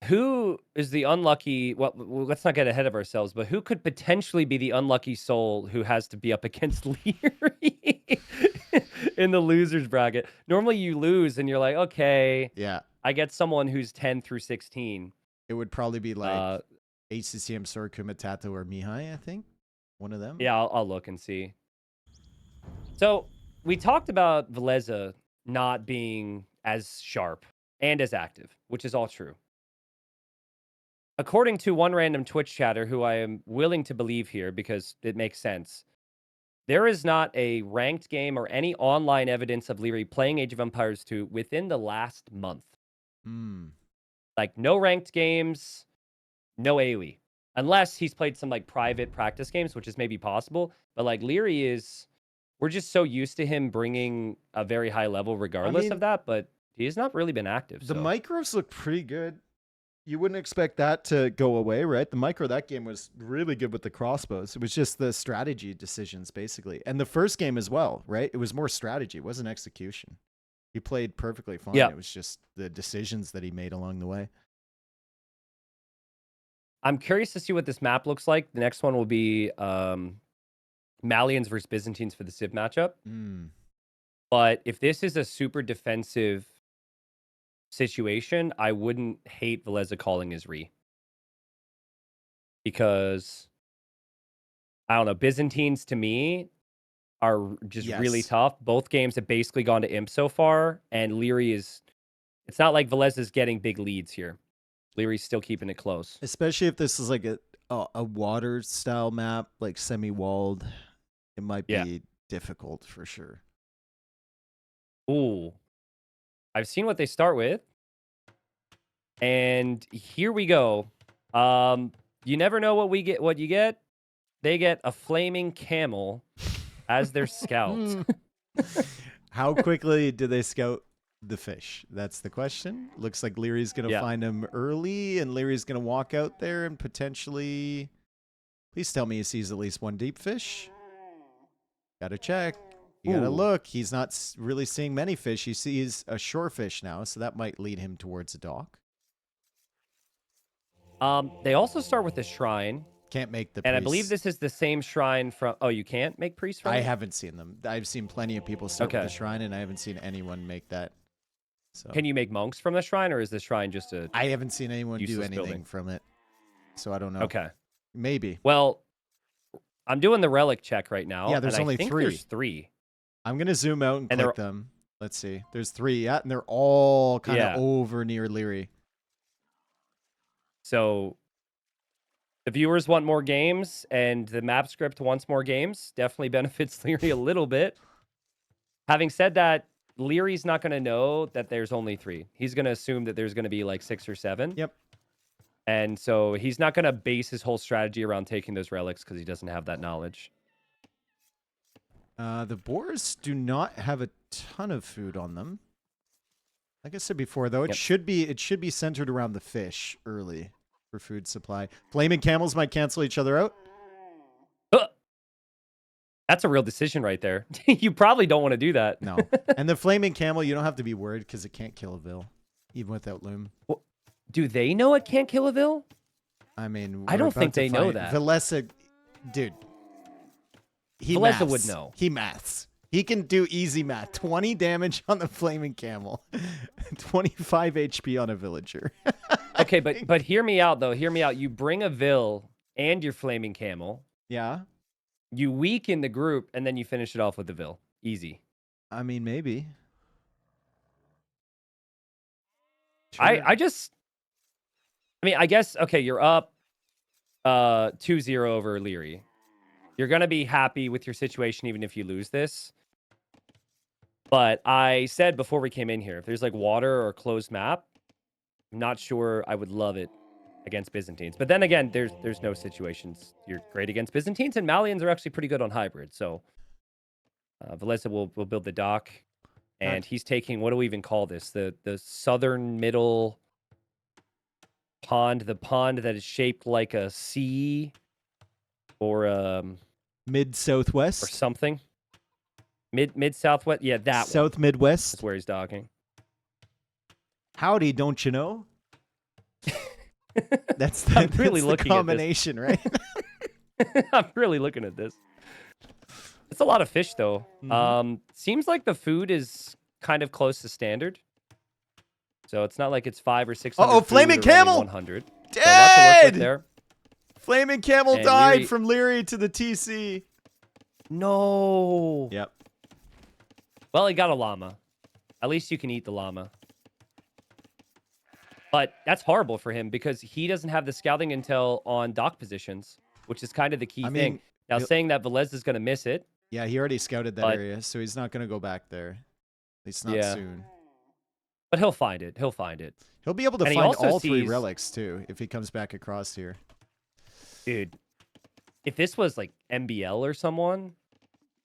Who is the unlucky? Well, let's not get ahead of ourselves, but who could potentially be the unlucky soul who has to be up against Liereyy in the loser's bracket? Normally, you lose, and you're like, okay, Yeah, I get someone who's 10 through 16. it would probably be like HCCM Sor, Kumatato, or Mihai, I think. One of them. Yeah, I'll look and see. So we talked about Villese not being as sharp and as active, which is all true. According to one random Twitch chatter, who I am willing to believe here because it makes sense, there is not a ranked game or any online evidence of Liereyy playing Age of Empires 2 within the last month. Like, no ranked games, no AoE. Unless he's played some, like, private practice games, which is maybe possible. But, like, Liereyy is... We're just so used to him bringing a very high level regardless of that, but he has not really been active. The so. micros look pretty good. You wouldn't expect that to go away, right? The micro that game was really good with the crossbows. It was just the strategy decisions, basically. And the first game as well, right? It was more strategy. It wasn't execution. He played perfectly fine. Yeah. It was just the decisions that he made along the way. I'm curious to see what this map looks like. The next one will be Malians versus Byzantines for the Civ matchup. But if this is a super defensive situation, I wouldn't hate Villese calling his re. Because, I don't know, Byzantines to me are just really tough. Both games have basically gone to Imp so far, and Liereyy is... It's not like Villese is getting big leads here. Lierey's still keeping it close. Especially if this is like a water style map, like semi-walled. It might be difficult for sure. Ooh. I've seen what they start with. And here we go. You never know what you get. They get a flaming camel as their scout. How quickly do they scout the fish? That's the question. Looks like Lierey's going to find him early, and Lierey's going to walk out there and potentially... Please tell me he sees at least one deep fish. Gotta check. You gotta look. He's not really seeing many fish. He sees a shore fish now, so that might lead him towards a dock. They also start with the shrine, Can't make the and I priests. believe this is the same shrine from. Oh, you can't make priests from I it? haven't seen them. I've seen plenty of people start with the Okay. shrine, and I haven't seen anyone make that. So Can you make monks from the shrine, or is the shrine just a I haven't seen anyone do useless anything building? from it. So I don't know. Okay. Maybe. Well, I'm doing the relic check right now, Yeah, there's and I only think 3. there's 3. I'm gonna zoom out and And click they're them. Let's see. There's 3. Yeah, and they're all kind of yeah. over near Liereyy. So the viewers want more games, and the map script wants more games. Definitely benefits Liereyy a little bit. Having said that, Lierey's not going to know that there's only 3. He's going to assume that there's going to be like 6 or 7. Yep. And so he's not going to base his whole strategy around taking those relics because he doesn't have that knowledge. The boars do not have a ton of food on them. Like I said before, though, Yep. should be centered around the fish early for food supply. Flaming camels might cancel each other out. That's a real decision right there. You probably don't want to do that. No. And the flaming camel, you don't have to be worried because it can't kill a Vill, even without Loom. Well, do they know it can't kill a Vill? I mean, I don't think they know that. Villese, dude. Villese would know. He maths. He can do easy math. 20 damage on the flaming camel. 25 HP on a villager. Okay, but hear me out though. Hear me out. You bring a Vill and your flaming camel. Yeah. You weaken the group, and then you finish it off with the Vill. Easy. I mean, maybe. Sure. I guess, okay, you're up 2-0 over Liereyy. You're going to be happy with your situation even if you lose this. But I said before we came in here, if there's like water or closed map, I'm not sure I would love it against Byzantines. But then again, there's no situations. You're great against Byzantines, and Malians are actually pretty good on hybrid. So Villese will build the dock, and he's taking, what do we even call this? The southern middle pond, the pond that is shaped like a C or mid-southwest or something. Mid-southwest. Yeah, that South one. Midwest. That's where he's docking. Howdy, don't you know? That's I'm the, really that's looking the combination, right? I'm really looking at this. It's a lot of fish, though. Mhm. Seems like the food is kind of close to standard. So it's not like it's 500 or 600. Uh-oh, flaming camel! 100. So lots of work with Dead! there. Flaming camel And died Liereyy- from Liereyy to the TC. No. Yep. Well, he got a llama. At least you can eat the llama. But that's horrible for him because he doesn't have the scouting intel on dock positions, which is kind of the key thing. mean, Now, saying that Villese is going to miss it. Yeah, he already scouted that But- area, so he's not going to go back there. At least not Yeah. soon. But he'll find it. He'll find it. He'll be able to And he find also all 3 sees- relics, too, if he comes back across here. Dude, if this was like MBL or someone,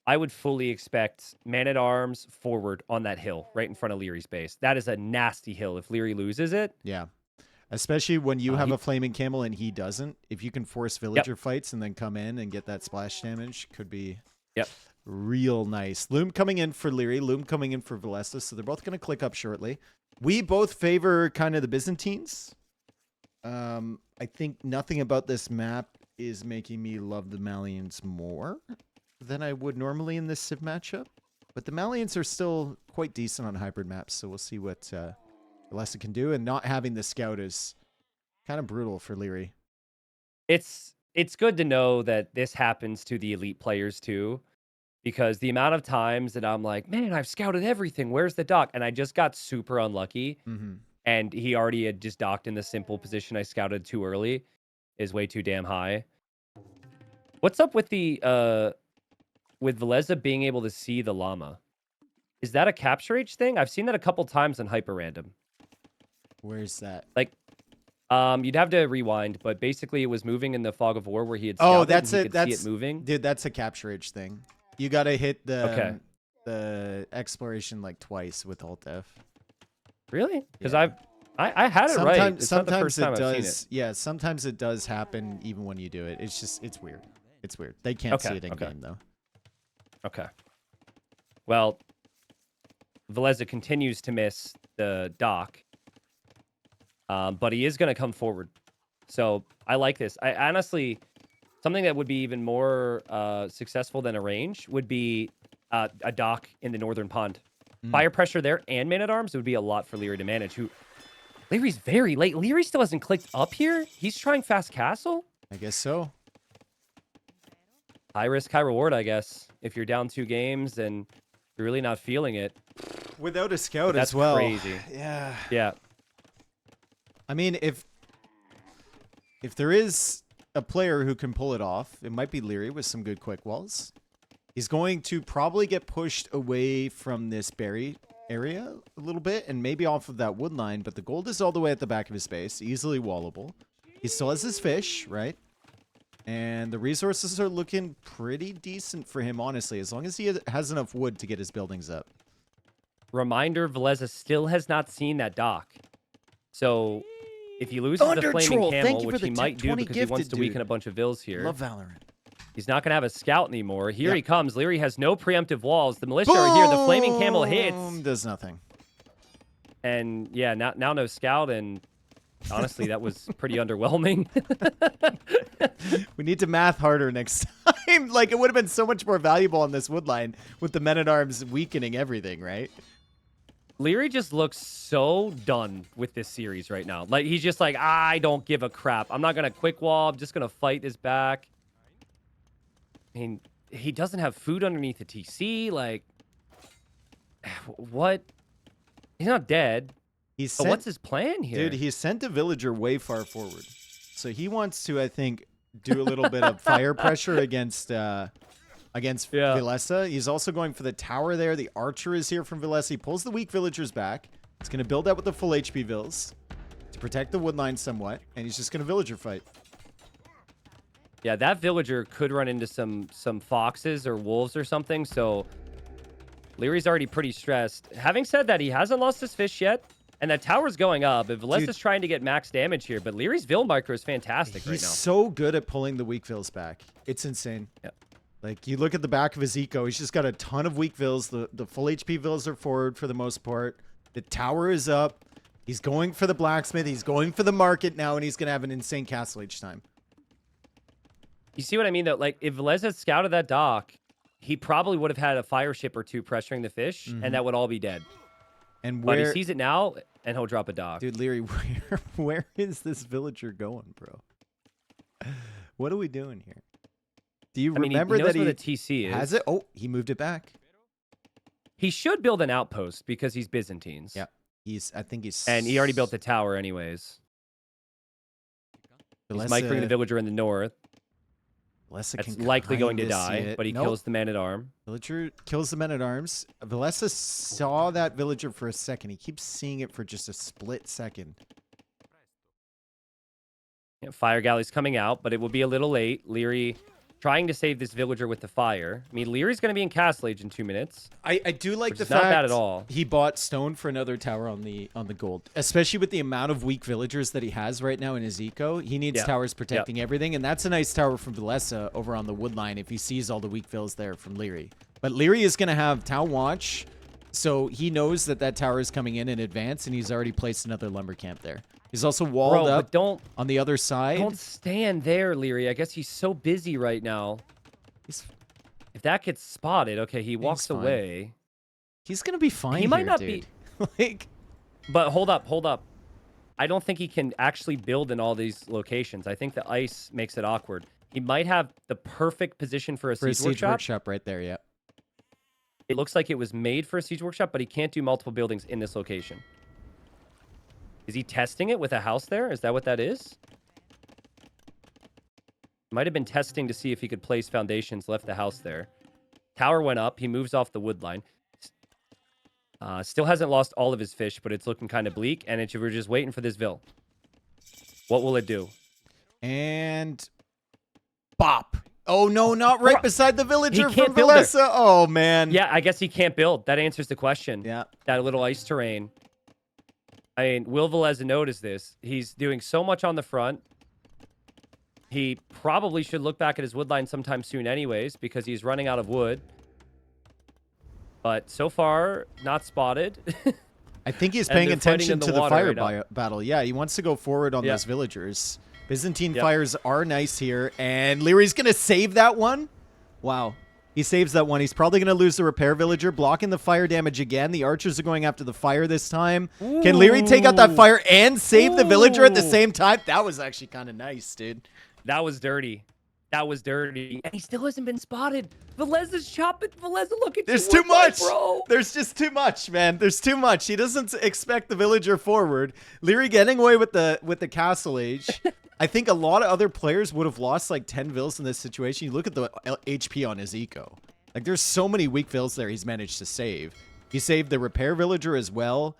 I would fully expect man-at-arms forward on that hill right in front of Lierey's base. That is a nasty hill. If Liereyy loses it, Yeah. Especially when you have he- a flaming camel and he doesn't. If you can force villager fights and then come in and get that splash damage, could be Yep. real nice. Loom coming in for Liereyy, Loom coming in for Villese, so they're both going to click up shortly. We both favor kind of the Byzantines. I think nothing about this map is making me love the Malians more than I would normally in this Civ matchup. But the Malians are still quite decent on hybrid maps, so we'll see what Villese can do. And not having the scout is kind of brutal for Liereyy. it's good to know that this happens to the elite players too, because the amount of times that I'm like, man, I've scouted everything. Where's the dock? And I just got super unlucky. Mm-hmm. And he already had just docked in the simple position I scouted too early. Is way too damn high. What's up with the with Villese being able to see the llama? Is that a capture H thing? I've seen that a couple times in HyperRandom. Where's that? Like, you'd have to rewind, but basically it was moving in the fog of war where he had scouted Oh, that's and he it. could That's see it moving. Dude, that's a capture H thing. You got to hit Okay. the exploration like twice with Alt F. Really? Because Yeah. I had it right. It's not the first time it I've does. seen it. Yeah, sometimes it does happen even when you do it. It's weird. It's weird. They can't see Okay, it in okay. game though. Okay. Well, Villese continues to miss the dock, but he is going to come forward. So I like this. I honestly, something that would be even more successful than a range would be a dock in the northern pond. Fire pressure there and man-at-arms, it would be a lot for Liereyy to manage. Lierey's very late. Liereyy still hasn't clicked up here. He's trying fast castle. I guess so. High risk, high reward, I guess. If you're down 2 games and you're really not feeling it. Without a scout That's as well. crazy. Yeah. Yeah. I mean, if there is a player who can pull it off, it might be Liereyy with some good quick walls. He's going to probably get pushed away from this berry area a little bit and maybe off of that wood line, but the gold is all the way at the back of his base, easily wallable. He still has his fish, right? And the resources are looking pretty decent for him, honestly, as long as he has enough wood to get his buildings up. Reminder, Villese still has not seen that dock. So if he loses Thunder the Flaming Troll, thank Camel, you for which the he might do 10-20 because he wants gifted, to weaken dude. a bunch of Vills here. Love Valorant. He's not going to have a scout anymore. Here Yep. he comes. Liereyy has no preemptive walls. The militia are here. The Flaming Camel hits. Boom! Does nothing. And yeah, now no scout. And honestly, that was pretty underwhelming. We need to math harder next time. Like, it would have been so much more valuable on this wood line with the men-at-arms weakening everything, right? Liereyy just looks so done with this series right now. Like, he's just like, I don't give a crap. I'm not going to quick wall. I'm just going to fight this back. I mean, he doesn't have food underneath the TC. Like, what? He's not dead. But what's his plan here? Dude, he sent a villager way far forward. So he wants to, I think, do a little bit of fire pressure against Villese. He's also going for the tower there. The archer is here from Villese. He pulls the weak villagers back. He's going to build out with the full HP vills to protect the wood line somewhat. And he's just going to villager fight. Yeah, that villager could run into some foxes or wolves or something. So Lierey's already pretty stressed. Having said that, he hasn't lost his fish yet. And that tower's going up. And Villese is trying to get max damage here. But Lierey's Vill micro is fantastic right now. He's so good at pulling the weak vills back. It's insane. Yeah. Like, you look at the back of his eco, he's just got a ton of weak vills. The full HP vills are forward for the most part. The tower is up. He's going for the blacksmith. He's going for the market now, and he's going to have an insane castle each time. You see what I mean, though? Like, if Villese had scouted that dock, he probably would have had a fire ship or 2 pressuring the fish, and that would all be dead. And But he sees it now, and he'll drop a dock. Dude, Liereyy, where is this villager going, bro? What are we doing here? Do you remember he knows that where the TC is. has it? Oh, he moved it back. He should build an outpost because he's Byzantines. Yeah, I think he's... And he already built the tower anyways. He's microing the villager in the north. That's likely going to die, but he kills the man-at-arm. Villager kills the men-at-arms. Villese saw that villager for a second. He keeps seeing it for just a split second. Yeah, fire galley's coming out, but it will be a little late. Liereyy trying to save this villager with the fire. I mean, Lierey's going to be in Castle Age in 2 minutes. I do like the fact not bad at all. He bought stone for another tower on the gold, especially with the amount of weak villagers that he has right now in his eco. He needs towers protecting everything, and that's a nice tower from Villese over on the wood line if he sees all the weak vills there from Liereyy. But Liereyy is going to have Town Watch, so he knows that tower is coming in advance, and he's already placed another lumber camp there. He's also walled up on the other side. Don't stand there, Liereyy. I guess he's so busy right now. If that gets spotted, okay, he walks away. He's going to be fine. He might not be. Like, but hold up. I don't think he can actually build in all these locations. I think the ice makes it awkward. He might have the perfect position for a siege workshop right there, yeah. It looks like it was made for a siege workshop, but he can't do multiple buildings in this location. Is he testing it with a house there? Is that what that is? Might have been testing to see if he could place foundations, left the house there. Tower went up. He moves off the wood line. Still hasn't lost all of his fish, but it's looking kind of bleak, and we're just waiting for this Vill. What will it do? And... bop. Oh, no, not right beside the villager from build Villese. Oh, man. Yeah, I guess he can't build. That answers the question. Yeah. That little ice terrain. I mean, will Villese notice this? He's doing so much on the front. He probably should look back at his wood line sometime soon anyways, because he's running out of wood. But so far, not spotted. I think he's paying attention to the fire right battle. Yeah, he wants to go forward on those villagers. Byzantine fires are nice here, and Lierey's going to save that one. Wow. He saves that one. He's probably going to lose the repair villager, blocking the fire damage again. The archers are going after the fire this time. Ooh. Can Liereyy take out that fire and save the villager at the same time? That was actually kind of nice, dude. That was dirty. That was dirty. And he still hasn't been spotted. Villese's chopping. Villese, look at There's you. too much. Bro. There's just too much, man. There's too much. He doesn't expect the villager forward. Liereyy getting away with the castle age. I think a lot of other players would have lost like 10 vills in this situation. You look at the HP on his eco. Like, there's so many weak vills there he's managed to save. He saved the repair villager as well.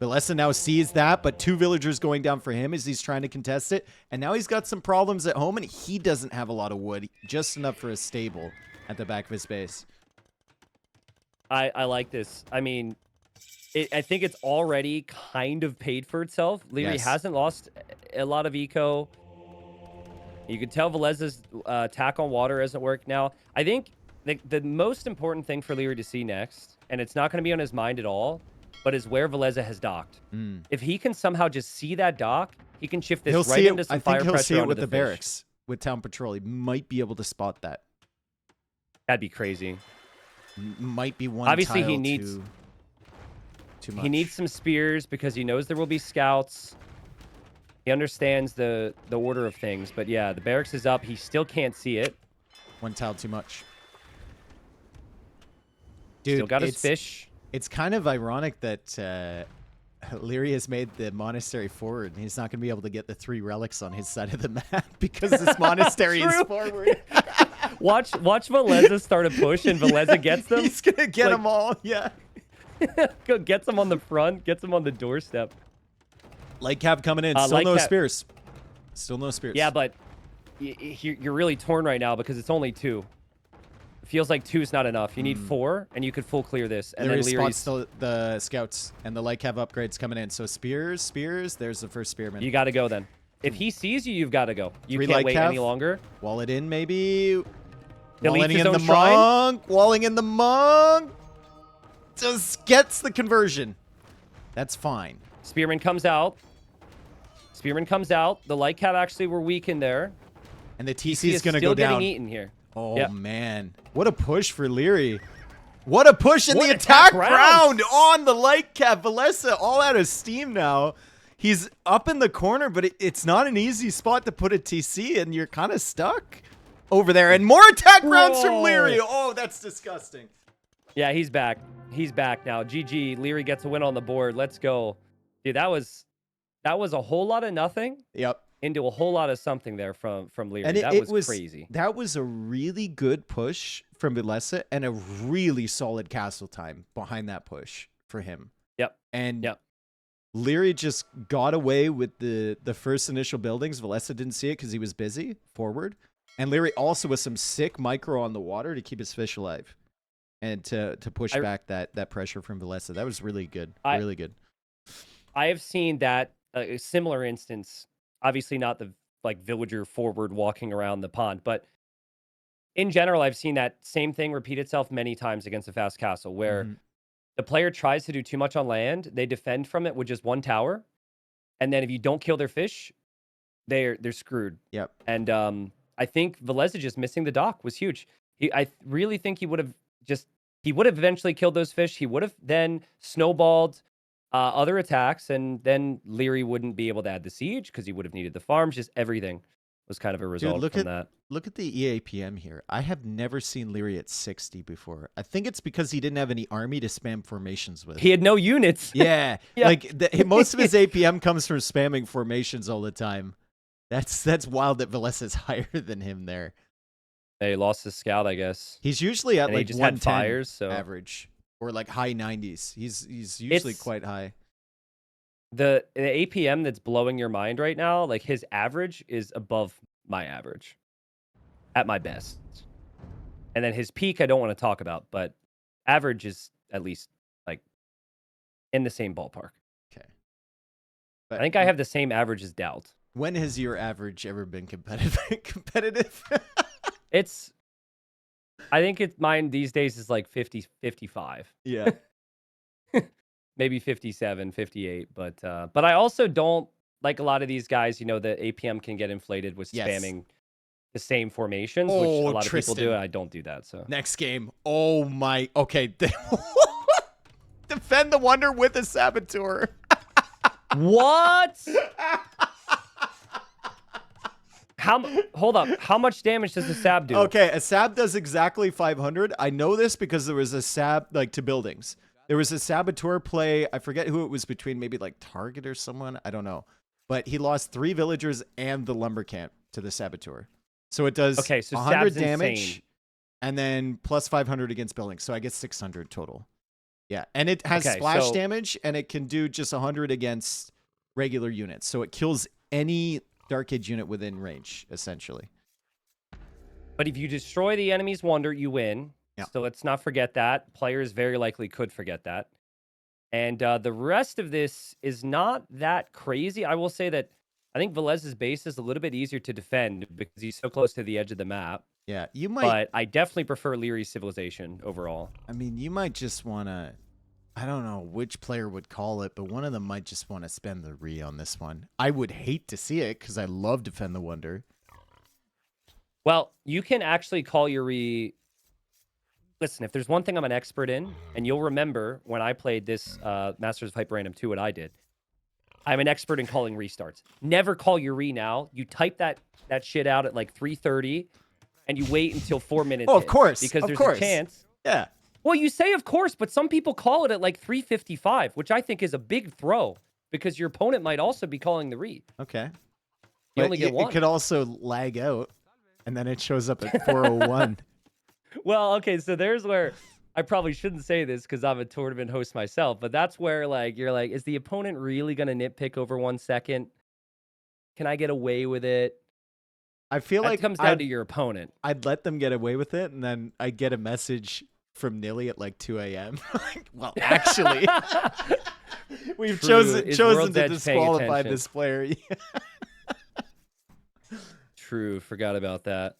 Villese now sees that, but 2 villagers going down for him as he's trying to contest it. And now he's got some problems at home, and he doesn't have a lot of wood. Just enough for a stable at the back of his base. I like this. I mean, I think it's already kind of paid for itself. Liereyy hasn't lost a lot of eco. You can tell Villese's attack on water hasn't worked now. I think the most important thing for Liereyy to see next, and it's not going to be on his mind at all, but is where Villese has docked. If he can somehow just see that dock, he can shift this right into some fire pressure. I think he'll see it with the fish. barracks, with town patrol. He might be able to spot that. That'd be crazy. Might be one. Obviously, tile he needs too much. He needs some spears because he knows there will be scouts. He understands the order of things, but yeah, the barracks is up. He still can't see it. One tile too much. Dude, Still got his fish. It's kind of ironic that Liereyy has made the monastery forward, and he's not going to be able to get the 3 relics on his side of the map because this monastery is forward. Watch Villese start a push, and Villese gets them. He's going to get them all, yeah. Gets them on the front, gets them on the doorstep. Light cab coming in. Still no spears. Still no spears. Yeah, but you're really torn right now because it's only 2. It feels like 2 is not enough. You need 4, and you could full clear this. And then Liereyy spots the scouts, and the light cab upgrades coming in. So spears. There's the first spearman. You got to go then. If he sees you, you've got to go. You can't wait any longer. Wall it in, maybe. Walling in the monk. Walling in the monk. Just gets the conversion. That's fine. Spearman comes out. The light cab actually were weak in there. And the TC is going to go down. Still getting eaten here. Oh, man. What a push for Liereyy. What a push in the attack round on the light cab. Villese all out of steam now. He's up in the corner, but it's not an easy spot to put a TC, and you're kind of stuck over there. And more attack rounds from Liereyy. Oh, that's disgusting. Yeah, he's back. He's back now. GG. Liereyy gets a win on the board. Let's go. Dude, that was a whole lot of nothing. Yep. Into a whole lot of something there from Liereyy. And that was crazy. That was a really good push from Villese and a really solid castle time behind that push for him. Yep. And Liereyy just got away with the first initial buildings. Villese didn't see it because he was busy forward. And Liereyy also with some sick micro on the water to keep his fish alive and to push back that pressure from Villese. That was really good. Really good. I have seen that a similar instance. Obviously not the villager forward walking around the pond, but in general, I've seen that same thing repeat itself many times against a fast castle where the player tries to do too much on land. They defend from it with just 1 tower. And then if you don't kill their fish, they're screwed. Yep. And I think Villese just missing the dock was huge. I really think he would have eventually killed those fish. He would have then snowballed other attacks, and then Liereyy wouldn't be able to add the siege because he would have needed the farms. Just everything was kind of a result from that. Look at the EAPM here. I have never seen Liereyy at 60 before. I think it's because he didn't have any army to spam formations with. He had no units. Yeah. Most of his APM comes from spamming formations all the time. That's wild that Villese is higher than him there. He lost his scout, I guess. He's usually at and like just 110 had fires, so average. Or like high 90s. He's usually quite high. The APM that's blowing your mind right now, like his average is above my average at my best. And then his peak I don't want to talk about, but average is at least like in the same ballpark. Okay. But I think I have the same average as Doubt. When has your average ever been competitive? I think mine these days is like 50, 55. Yeah. Maybe 57, 58. But I also don't like a lot of these guys, you know, the APM can get inflated with Yes. spamming the same formations, which a lot of people do. Tristan. I don't do that. So Next game. Oh my. Okay. Defend the Wonder with a Saboteur. what? Hold up. How much damage does the Sab do? Okay, a Sab does exactly 500. I know this because there was a Sab, like, to buildings. There was a Saboteur play. I forget who it was between, maybe like Target or someone. I don't know. But he lost 3 villagers and the lumber camp to the Saboteur. So it does okay, so 100 Sab's damage insane. and then plus 500 against buildings. So I get 600 total. Yeah, and it has Okay, splash so- damage and it can do just 100 against regular units. So it kills any Dark Age unit within range, essentially. But if you destroy the enemy's Wonder, you win. Yeah. So let's not forget that. Players very likely could forget that. And the rest of this is not that crazy. I will say that I think Vilese's base is a little bit easier to defend because he's so close to the edge of the map. Yeah, you might. But I definitely prefer Lierey's civilization overall. I mean, you might just want to. I don't know which player would call it, but one of them might just want to spend the re on this one. I would hate to see it because I love Defend the Wonder. Well, you can actually call your re. Listen, if there's one thing I'm an expert in, and you'll remember when I played this Masters of HyperRandom 2, what I did. I'm an expert in calling restarts. Never call your re now. You type that shit out at like 3:30, and you wait until 4 minutes. Oh, of course. Because of there's course. a chance. Yeah. Well, you say of course, but some people call it at like 3:55, which I think is a big throw because your opponent might also be calling the re. Okay. You only get one. It could also lag out, and then it shows up at 4:01. Well, okay, so there's where I probably shouldn't say this because I'm a tournament host myself, but that's where like you're like, is the opponent really gonna nitpick over 1 second? Can I get away with it? I feel That like comes down to your opponent. I'd let them get away with it, and then I get a message from Nilly at like 2 a.m. Well, actually, we've True. chosen Is to World's Edge paying disqualify attention? this player. True, forgot about that.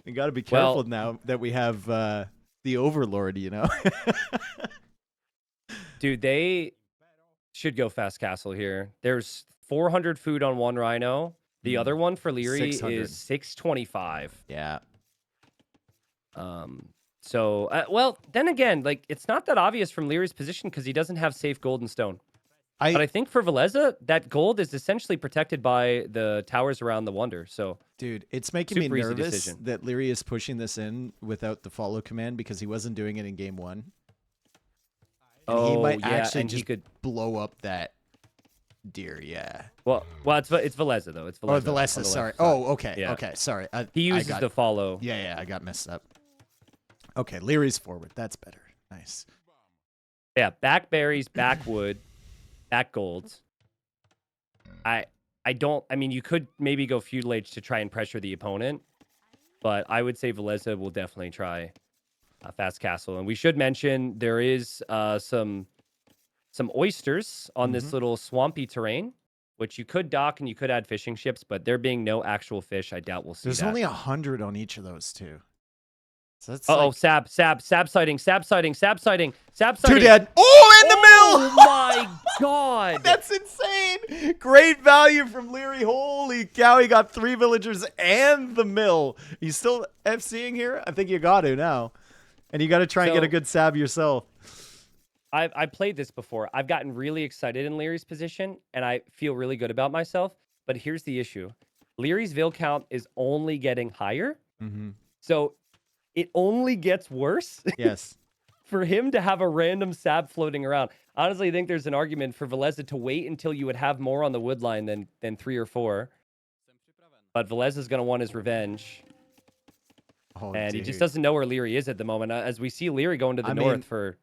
You got to be careful Well- now that we have the Overlord, you know. Dude, they should go fast castle here. There's 400 food on one rhino. The other one for Liereyy 600. is 625. Yeah. So, well, then again, like it's not that obvious from Lierey's position because he doesn't have safe gold and stone. But I think for Villese, that gold is essentially protected by the towers around the Wonder. So, Dude, it's making me Super easy nervous decision. that Liereyy is pushing this in without the follow command because he wasn't doing it in game 1. And he might actually and just he could. blow up that deer, yeah. Well, it's Villese though. It's Villese. Oh, on the Villese, left sorry. side. Oh, okay, Yeah. okay, sorry. He I uses got, the follow. Yeah, I got messed up. Okay, Lierey's forward. That's better. Nice. Yeah, back berries, back wood, back golds. I mean, you could maybe go Feudal Age to try and pressure the opponent, but I would say Villese will definitely try a fast castle. And we should mention there is some oysters on this little swampy terrain, which you could dock and you could add fishing ships, but there being no actual fish, I doubt we'll see There's that. only 100 on each of those two. So that's Oh, like... sab sighting. Two dead. Oh, in the mill! Oh my god! That's insane. Great value from Liereyy. Holy cow, he got 3 villagers and the mill. You still FCing here? I think you got to now. And you got to try and get a good sab yourself. I played this before. I've gotten really excited in Lierey's position, and I feel really good about myself. But here's the issue. Lierey's Vil count is only getting higher. So it only gets worse. Yes. For him to have a random sab floating around. Honestly, I think there's an argument for Villese to wait until you would have more on the wood line than 3 or 4. But Villese is going to want his revenge. Oh, And he dude. just doesn't know where Liereyy is at the moment. As we see Liereyy going to the north for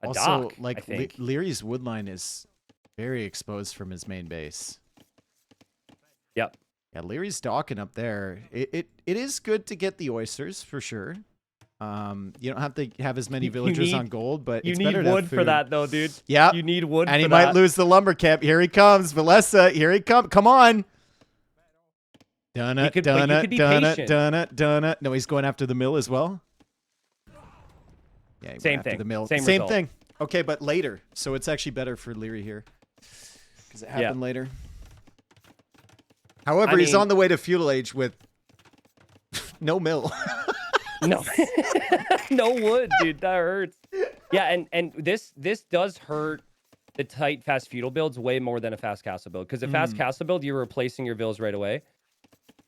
a also, dock, like, I think. Lierey's wood line is very exposed from his main base. Yep. Yeah, Lierey's docking up there. It is good to get the oysters, for sure. You don't have to have as many villagers on gold, but You it's need better to have wood for food. that, though, dude. Yeah. You need wood And for he that. might lose the lumber camp. Here he comes. Villese, here he comes. Come on. Done it, But done you it, could be done it, patient. done it, done it. No, he's going after the mill as well. Yeah, he Same went after thing. the mill. Same Same result. thing. Okay, but later. So it's actually better for Liereyy here. Because it happened later. However, he's on the way to feudal age with no mill. No, no wood, dude. That hurts. Yeah, and this does hurt the tight fast feudal builds way more than a fast castle build, because a fast castle build, you're replacing your vills right away.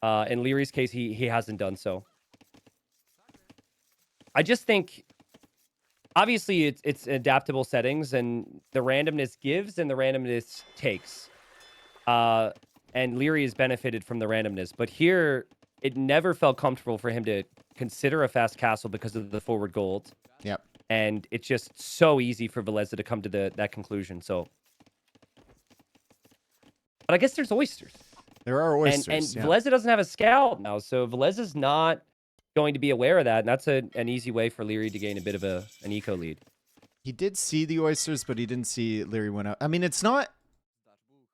In Lierey's case, he hasn't done so. I just think, obviously, it's adaptable settings, and the randomness gives and the randomness takes. And Liereyy has benefited from the randomness, but here it never felt comfortable for him to consider a fast castle because of the forward gold. Yep. And it's just so easy for Villese to come to that conclusion. So, but I guess there's oysters. There are oysters. And Villese doesn't have a scout now, so Villese's not going to be aware of that, and that's an easy way for Liereyy to gain a bit of an eco lead. He did see the oysters, but he didn't see Liereyy went out. I mean, it's not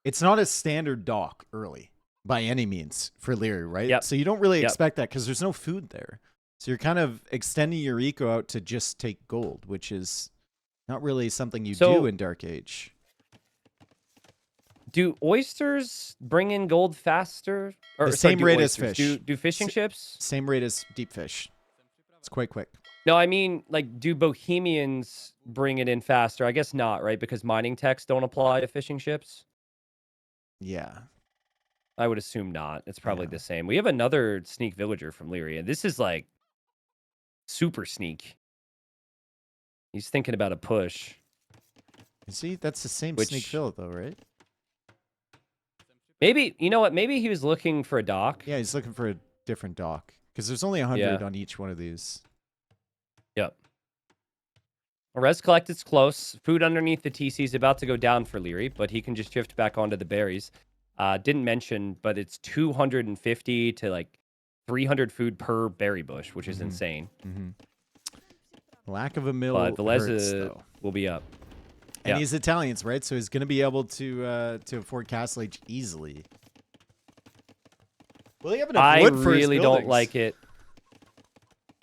a standard dock early by any means for Liereyy, right? Yep. So you don't really expect that because there's no food there. So you're kind of extending your eco out to just take gold, which is not really something you do in Dark Age. Do oysters bring in gold faster? Or The same rate as fish. Do fishing ships? Same rate as deep fish. It's quite quick. No, I mean, like, do Bohemians bring it in faster? I guess not, right? Because mining techs don't apply to fishing ships? Yeah. I would assume not. It's probably the same. We have another sneak villager from Liereyy, and this is like super sneak. He's thinking about a push. See, that's the same sneak fill though, right? Maybe, you know what? Maybe he was looking for a dock. Yeah, he's looking for a different dock because there's only 100 on each one of these. Yep. Res collect is close. Food underneath the TC is about to go down for Liereyy, but he can just shift back onto the berries. Didn't mention, but it's 250 to like 300 food per berry bush, which is insane. Lack of a mill, but Villese will be up. And he's Italians, right? So he's going to be able to afford Castle Age easily. Will he have enough wood for his really buildings? don't like it.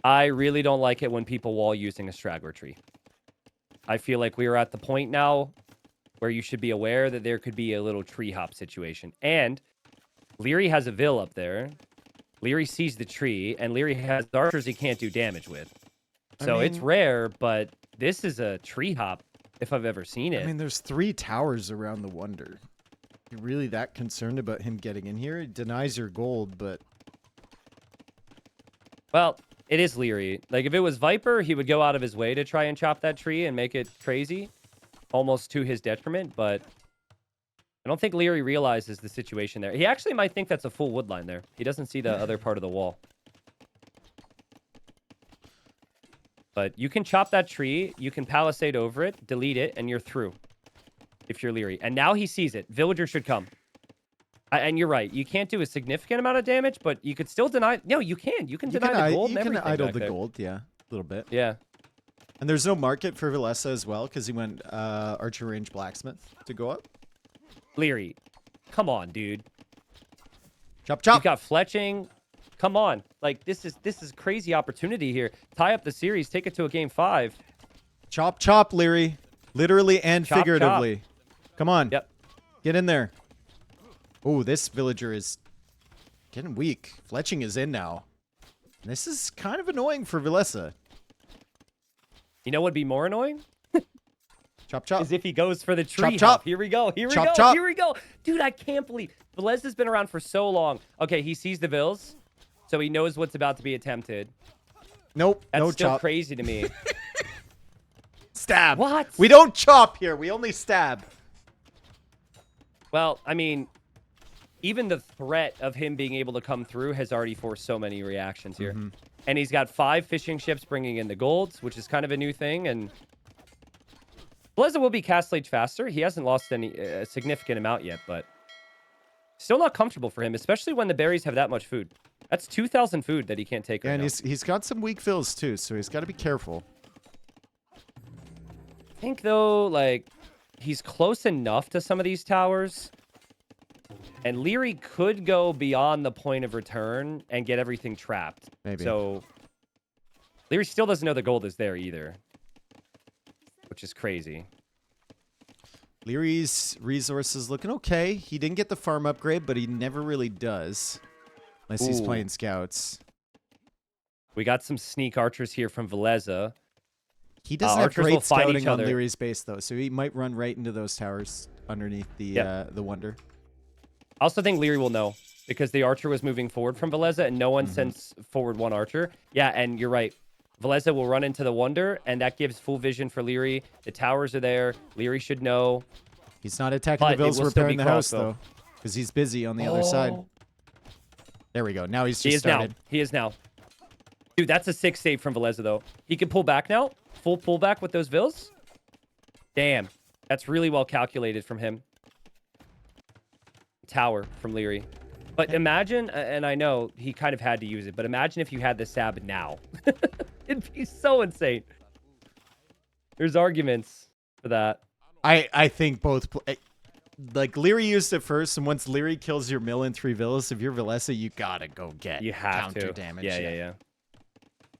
I really don't like it when people wall using a straggler tree. I feel like we are at the point now where you should be aware that there could be a little tree hop situation. And Liereyy has a Vill up there. Liereyy sees the tree, and Liereyy has archers he can't do damage with. So it's rare, but this is a tree hop if I've ever seen it. I mean, there's 3 towers around the Wonder. You're really that concerned about him getting in here? It denies your gold, but... Well, it is Liereyy. Like, if it was Viper, he would go out of his way to try and chop that tree and make it crazy, almost to his detriment, but I don't think Liereyy realizes the situation there. He actually might think that's a full wood line there. He doesn't see the other part of the wall. But you can chop that tree, you can palisade over it, delete it, and you're through. If you're Liereyy. And now he sees it. Villager should come. And you're right. You can't do a significant amount of damage, but you could still deny... No, you can. You can deny the gold and everything. You can idle the gold, yeah. A little bit. Yeah. And there's no market for Villese as well, because he went Archer Range Blacksmith to go up. Liereyy. Come on, dude. Chop, chop. You've got fletching. Come on. Like, this is crazy opportunity here. Tie up the series. Take it to a game 5. Chop, chop, Liereyy. Literally and Chop, figuratively. chop. Come on. Yep. Get in there. Oh, this villager is getting weak. Fletching is in now. And this is kind of annoying for Villese. You know what would be more annoying? Chop, chop. Is if he goes for the tree Chop, chop. hop. Here we go. Here we Chop, go. chop. Here we go. Dude, I can't believe. Villese has been around for so long. Okay, he sees the Vills, so he knows what's about to be attempted. Nope. That's no still chop. crazy to me. Stab. What? We don't chop here. We only stab. Well, I mean, even the threat of him being able to come through has already forced so many reactions here. And he's got 5 fishing ships bringing in the golds, which is kind of a new thing. And Villese will be Castle Age faster. He hasn't lost any significant amount yet, but still not comfortable for him, especially when the berries have that much food. That's 2,000 food that he can't take right and now. he's got some weak fills too, so he's got to be careful. I think, though, like, he's close enough to some of these towers. And Liereyy could go beyond the point of return and get everything trapped. Maybe. So Liereyy still doesn't know the gold is there either, which is crazy. Lierey's resources looking okay. He didn't get the farm upgrade, but he never really does. Unless he's Ooh. playing scouts. We got some sneak archers here from Villese. He doesn't have archers will great find each scouting on other. Lierey's base, though, so he might run right into those towers underneath the Wonder. I also think Liereyy will know because the archer was moving forward from Villese and no one sends forward one archer. Yeah, and you're right. Villese will run into the Wonder, and that gives full vision for Liereyy. The towers are there. Liereyy should know. He's not attacking But the it vills will still repairing be the house, crossbow. though, because he's busy on the other side. There we go. Now he's He just is started. now. He is now. Dude, that's a 6 save from Villese, though. He can pull back now. Full pullback with those vills. Damn. That's really well calculated from him. Tower from Liereyy. But imagine, and I know he kind of had to use it, but imagine if you had the Sab now. It'd be so insane. There's arguments for that. I think both... Like, Liereyy used it first, and once Liereyy kills your mill in 3 villas, if you're Villese, you gotta go get You have counter to. damage. Yeah.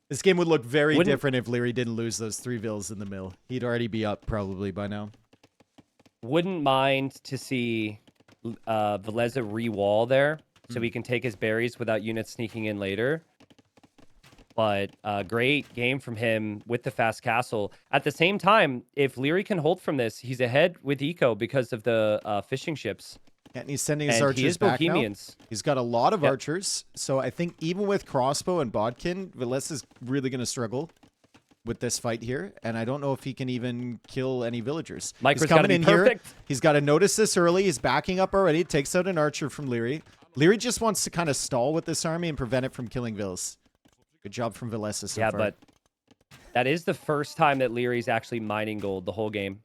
This game would look very Wouldn't- different if Liereyy didn't lose those 3 villas in the mill. He'd already be up probably by now. Wouldn't mind to see Villese re-wall there so he can take his berries without units sneaking in later. But great game from him with the fast castle. At the same time, if Liereyy can hold from this, he's ahead with eco because of the fishing ships. And he's sending his And archers he is back now. Bohemians. He's got a lot of Yep. archers, so I think even with crossbow and bodkin, Villese is really going to struggle with this fight here, and I don't know if he can even kill any villagers. Micro's He's gotta coming be in here. perfect. He's got to notice this early. He's backing up already. Takes out an archer from Liereyy. Liereyy just wants to kind of stall with this army and prevent it from killing vills. Good job from Villese so Yeah, far. but that is the first time that Leary's actually mining gold the whole game.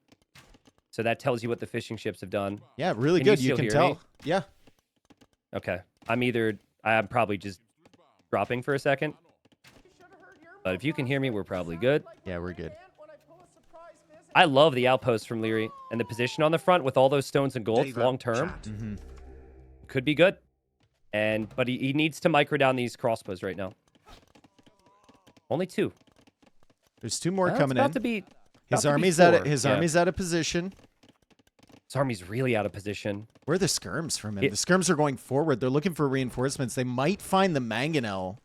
So that tells you what the fishing ships have done. Yeah, really Can you good. You still can hear tell. me? Yeah. Okay. I'm probably just dropping for a second. But if you can hear me, we're probably good. Yeah, we're good. I love the outpost from Liereyy and the position on the front with all those stones and gold long term. Could be good. But he needs to micro down these crossbows right now. Only 2. There's 2 more Well, coming it's in. about to be His about to be army's 4. out of his Yeah. army's out of position. His army's really out of position. Where are the skirms from him? It- The skirms are going forward. They're looking for reinforcements. They might find the mangonel.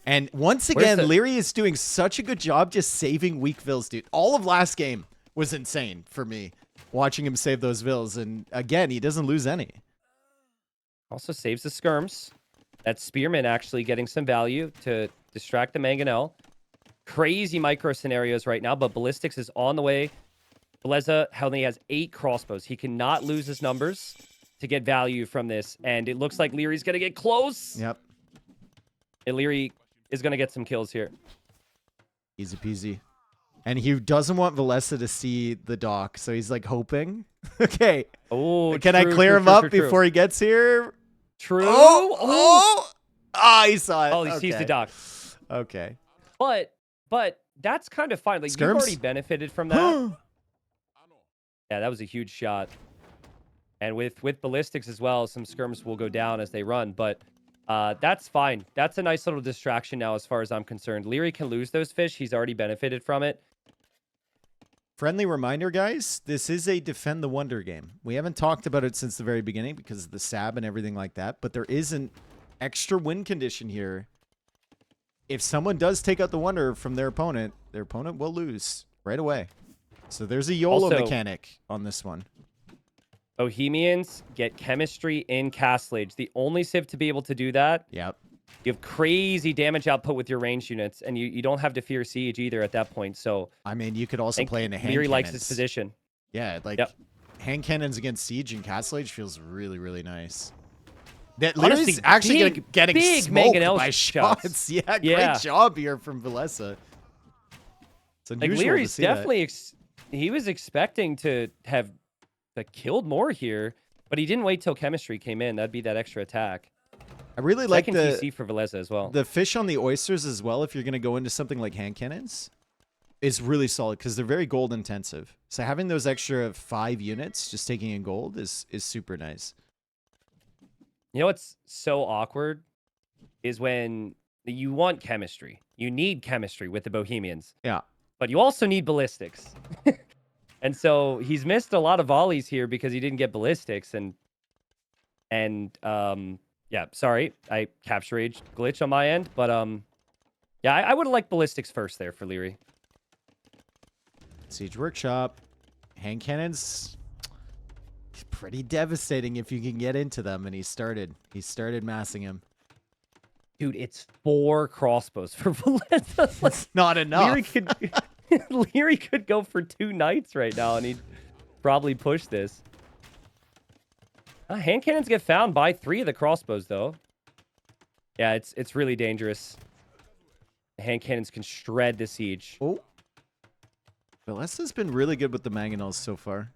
And once again, Liereyy is doing such a good job just saving weak vills, dude. All of last game was insane for me, watching him save those vills. And again, he doesn't lose any. Also saves the skirms. That spearman actually getting some value to distract the mangonel. Crazy micro scenarios right now, but ballistics is on the way. Villese only has 8 crossbows. He cannot lose his numbers to get value from this. And it looks like Leary's going to get close. Yep. And Liereyy is going to get some kills here. Easy peasy. And he doesn't want Villese to see the dock, so he's like hoping. Okay. Oh, Can I clear him up before he gets here? True. Oh! Ah, he saw it. Oh, he sees the dock. Okay. But that's kind of fine. Like, Skirms? you've already benefited from that. Yeah, that was a huge shot. And with ballistics as well, some skirms will go down as they run. But that's fine. That's a nice little distraction now as far as I'm concerned. Liereyy can lose those fish. He's already benefited from it. Friendly reminder, guys, this is a Defend the Wonder game. We haven't talked about it since the very beginning because of the SAB and everything like that, but there is an extra win condition here. If someone does take out the Wonder from their opponent will lose right away. So there's a YOLO Also, mechanic on this one. Bohemians get chemistry in Castle Age. The only civ to be able to do that. Yep. You have crazy damage output with your ranged units, and you don't have to fear siege either at that point. So I mean, you could also play in a hand Liereyy cannons. likes his position. Yeah, like hand cannons against siege and Castle Age feels really, really nice. That Honestly, Leary's actually getting big smoked mangonel by shots. shots. Yeah, great job here from Villese. It's Like unusual to Leary's see that. definitely he was expecting to have killed more here, but he didn't wait till chemistry came in. That'd be that extra attack. I really like Second TC for Villese as well. The fish on the oysters as well, if you're going to go into something like hand cannons, is really solid because they're very gold intensive. So having those extra 5 units just taking in gold is super nice. You know what's so awkward is when you want chemistry. You need chemistry with the Bohemians. Yeah. But you also need ballistics. And so he's missed a lot of volleys here because he didn't get ballistics. Yeah, sorry, I capture rage glitch on my end, but yeah, I would have liked ballistics first there for Liereyy. Siege Workshop, hand cannons, pretty devastating if you can get into them, and he started massing him. Dude, it's 4 crossbows for Villese. Like, It's not enough. Liereyy could go for 2 knights right now, and he'd probably push this. Hand cannons get found by 3 of the crossbows, though. Yeah, it's really dangerous. Hand cannons can shred the siege. Oh. Villese's been really good with the mangonels so far.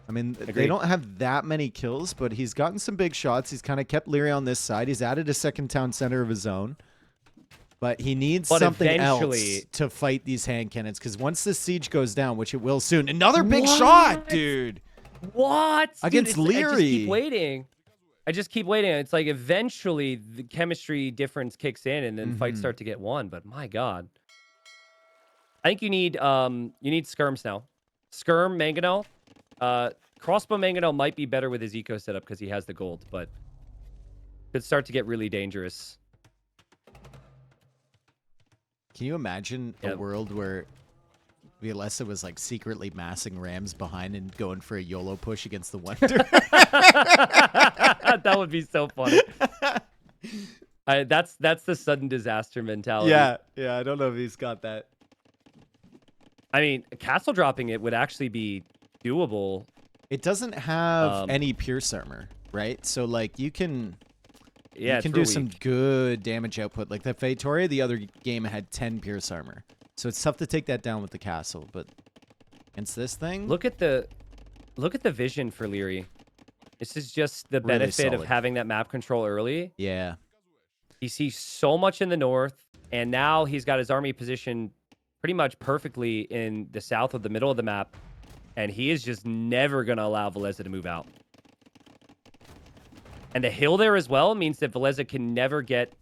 I mean, they don't have that many kills, but he's gotten some big shots. He's kind of kept Liereyy on this side. He's added a second town center of his oown. But he needs something else to fight these hand cannons, because once this siege goes down, which it will soon, another big shot, dude. What? Against Liereyy. I just keep waiting. I just keep waiting. It's like eventually the chemistry difference kicks in and then fights start to get won. But my God. I think you need skirms now. Skirm Mangonel. Crossbow Mangonel might be better with his eco setup because he has the gold, but could start to get really dangerous. Can you imagine a world where Villese was like secretly massing rams behind and going for a YOLO push against the Wonder? That would be so funny. That's the sudden disaster mentality. Yeah, I don't know if he's got that. I mean, castle dropping it would actually be doable. It doesn't have any pierce armor, right? So like you can do some good damage output. Like the Feitoria, the other game had 10 pierce armor. So it's tough to take that down with the castle, but against this thing, look at the vision for Liereyy. This is just the benefit of having that map control early. Yeah. He sees so much in the north, and now he's got his army positioned pretty much perfectly in the south of the middle of the map, and he is just never going to allow Villese to move out. And the hill there as well means that Villese can never get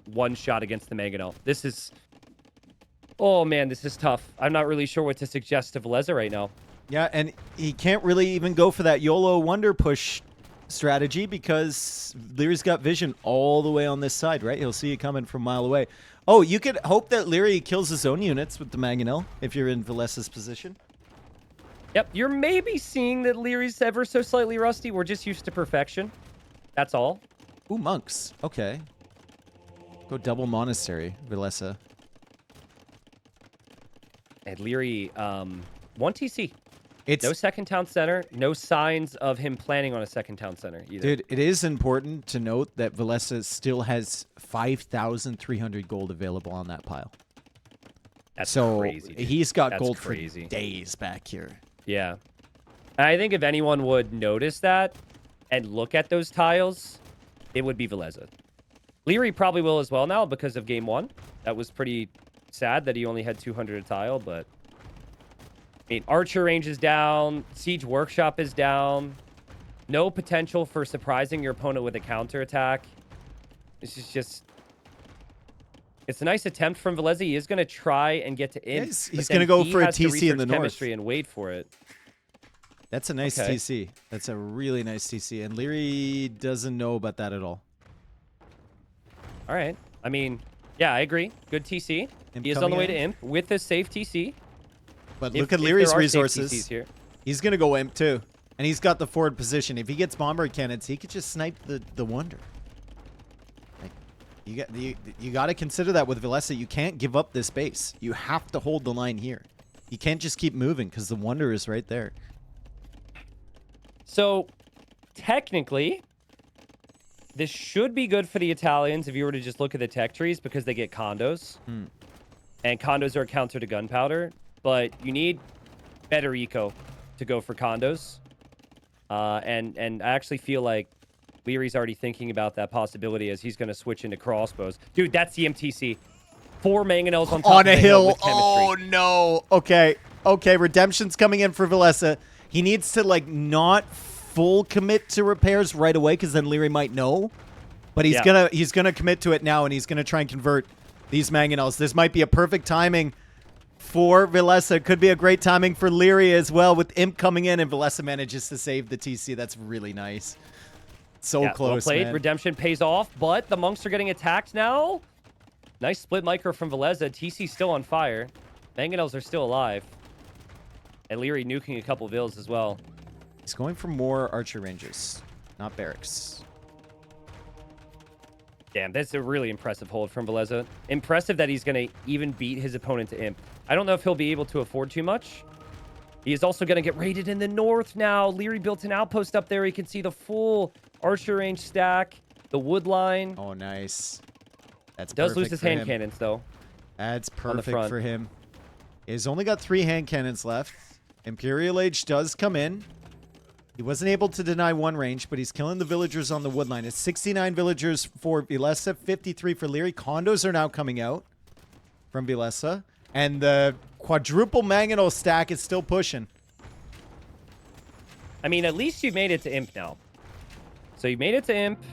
one shot against the Mangonel. This is... Oh, man, this is tough. I'm not really sure what to suggest to Villese right now. Yeah, and he can't really even go for that YOLO Wonder push strategy because Lierey's got vision all the way on this side, right? He'll see you coming from a mile away. Oh, you could hope that Liereyy kills his own units with the Mangonel if you're in Villese's position. Yep, you're maybe seeing that Lierey's ever so slightly rusty. We're just used to perfection. That's all. Ooh, monks. Okay. Go double monastery, Villese. And Liereyy, 1 TC. It's no second town center. No signs of him planning on a second town center either. Dude, it is important to note that Villese still has 5,300 gold available on that pile. That's crazy. So he's got gold crazy. for days back here. Yeah. And I think if anyone would notice that and look at those tiles, it would be Villese. Liereyy probably will as well now because of game 1. That was pretty sad that he only had 200 a tile, but I mean, Archer range is down. Siege Workshop is down. No potential for surprising your opponent with a counterattack. This is just... It's a nice attempt from Villese. He is going to try and get to Imp. Yes, he's going to go for a TC in the north. Chemistry and wait for it. That's a nice TC. That's a really nice TC. And Liereyy doesn't know about that at all. All right. I mean, yeah, I agree. Good TC. He is on the way to Imp with a safe TC. But look at Lierey's resources. Here. He's going to go Imp too. And he's got the forward position. If he gets bomber cannons, he could just snipe the Wonder. Like, you got to consider that with Villese. You can't give up this base. You have to hold the line here. You can't just keep moving because the Wonder is right there. So, technically, this should be good for the Italians if you were to just look at the tech trees because they get condos. And condos are a counter to gunpowder. But you need better eco to go for condos. And I actually feel like Lierey's already thinking about that possibility as he's going to switch into crossbows. Dude, that's the MTC. 4 mangonels on top on of a hill. With oh, no. Okay. Okay, redemption's coming in for Villese. He needs to, like, not full commit to repairs right away because then Liereyy might know. But he's gonna commit to it now, and he's going to try and convert these mangonels. This might be a perfect timing for Villese. Could be a great timing for Liereyy as well, with Imp coming in, and Villese manages to save the TC. That's really nice. So close, well played. man. Redemption pays off, but the monks are getting attacked now. Nice split micro from Villese. TC still on fire. Mangonels are still alive. And Liereyy nuking a couple vills as well. He's going for more archer rangers, not barracks. Damn, that's a really impressive hold from Villese. Impressive that he's going to even beat his opponent to Imp. I don't know if he'll be able to afford too much. He is also going to get raided in the north now. Liereyy built an outpost up there. You can see the full archer range stack, the wood line. Oh, nice. That's Does perfect lose his for hand him. cannons, though. That's on the perfect front. for him. He's only got 3 hand cannons left. Imperial Age does come in. He wasn't able to deny 1 range, but he's killing the villagers on the wood line. It's 69 villagers for Villese, 53 for Liereyy. Condos are now coming out from Villese. And the quadruple Mangonel stack is still pushing. I mean, at least you've made it to Imp now. So you made it to Imp,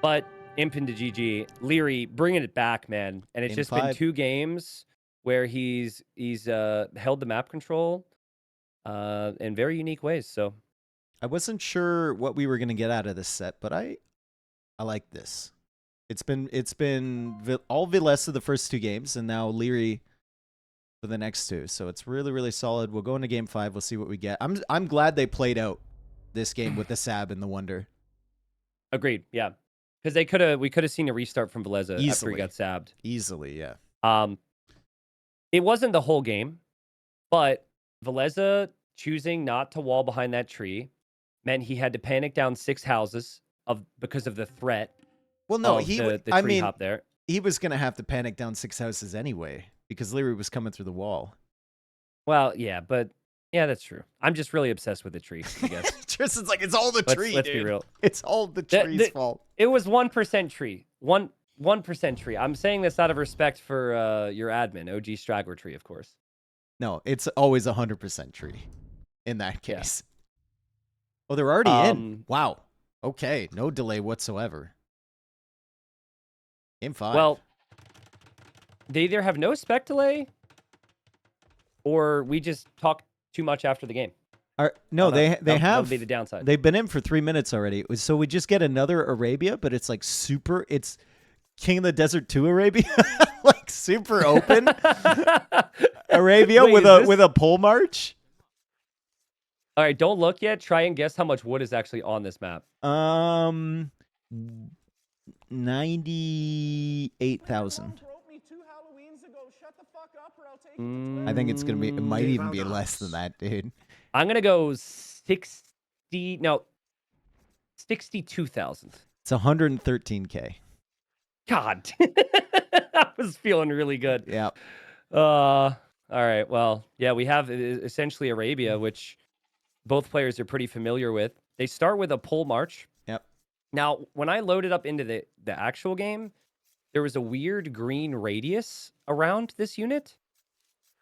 but Imp into GG. Liereyy bringing it back, man. And it's Game just 5. been 2 games where he's held the map control in very unique ways. So I wasn't sure what we were going to get out of this set, but I like this. It's been all Villese the first 2 games, and now Liereyy for the next 2. So it's really, really solid. We'll go into game 5. We'll see what we get. I'm glad they played out this game with the Sab and the Wonder. agreed, yeah, because we could have seen a restart from Villese after Easily. he got sabbed. Easily, yeah. It wasn't the whole game, but Villese choosing not to wall behind that tree meant he had to panic down 6 houses because of the threat. Well, no, of the I tree mean, hop there. he was going to have to panic down 6 houses anyway because Liereyy was coming through the wall. Well, yeah, but yeah, that's true. I'm just really obsessed with the tree, I guess. Tristan's like, it's all the tree, Let's dude. be real. It's all the tree's fault. It was 1% tree. 1% tree. I'm saying this out of respect for your admin, OG Straggler Tree, of course. No, it's always 100% tree in that Yeah. case. Oh, they're already in. Wow. Okay, no delay whatsoever. Game 5. Well, they either have no spec delay or we just talk too much after the game. No, they that have. would be the downside. They've been in for 3 minutes already. So we just get another Arabia, but it's like super. It's King of the Desert 2 Arabia, like super open. Arabia Wait, with a pole march. All right, don't look yet. Try and guess how much wood is actually on this map. 98,000. I think it's gonna be. It might even be less than that, dude. I'm gonna go 62,000. It's 113K. God, I was feeling really good. Yeah. All right. Well, yeah, we have essentially Arabia, which both players are pretty familiar with. They start with a pole march. Yep. Now, when I loaded up into the actual game, there was a weird green radius around this unit.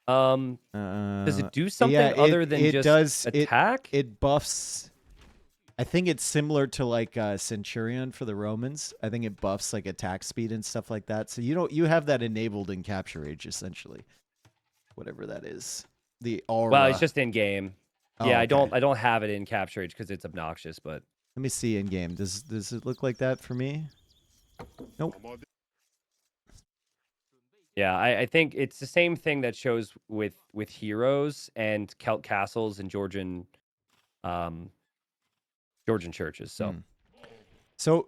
Does it do something other than just attack? It buffs. I think it's similar to like Centurion for the Romans. I think it buffs like attack speed and stuff like that. So you have that enabled in Capture Age essentially, whatever that is. The aura. Well, it's just in game. Oh, yeah, okay. I don't have it in Capture Age because it's obnoxious. But let me see in game. Does it look like that for me? Nope. Yeah, I think it's the same thing that shows with heroes and Celt castles and Georgian churches. So,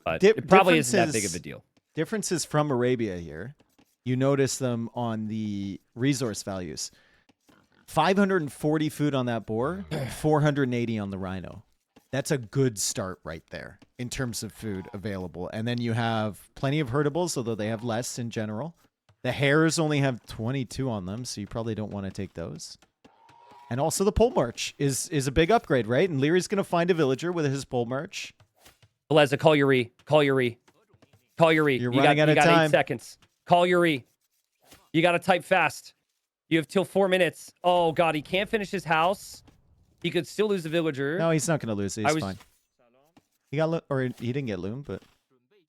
but it probably isn't that big of a deal. Differences from Arabia here. You notice them on the resource values. 540 food on that boar, 480 on the rhino. That's a good start right there in terms of food available. And then you have plenty of herdables, although they have less in general. The hares only have 22 on them, so you probably don't want to take those. And also the pole march is a big upgrade, right? And Lierey's going to find a villager with his pole march. Villese, call Liereyy. Call Liereyy. Call Liereyy. You're running out of time. 8 seconds. Call Liereyy. You got to type fast. You have till 4 minutes. Oh, God, he can't finish his house. He could still lose the villager. No, he's not going to lose it. He's fine. He got or he didn't get loom, but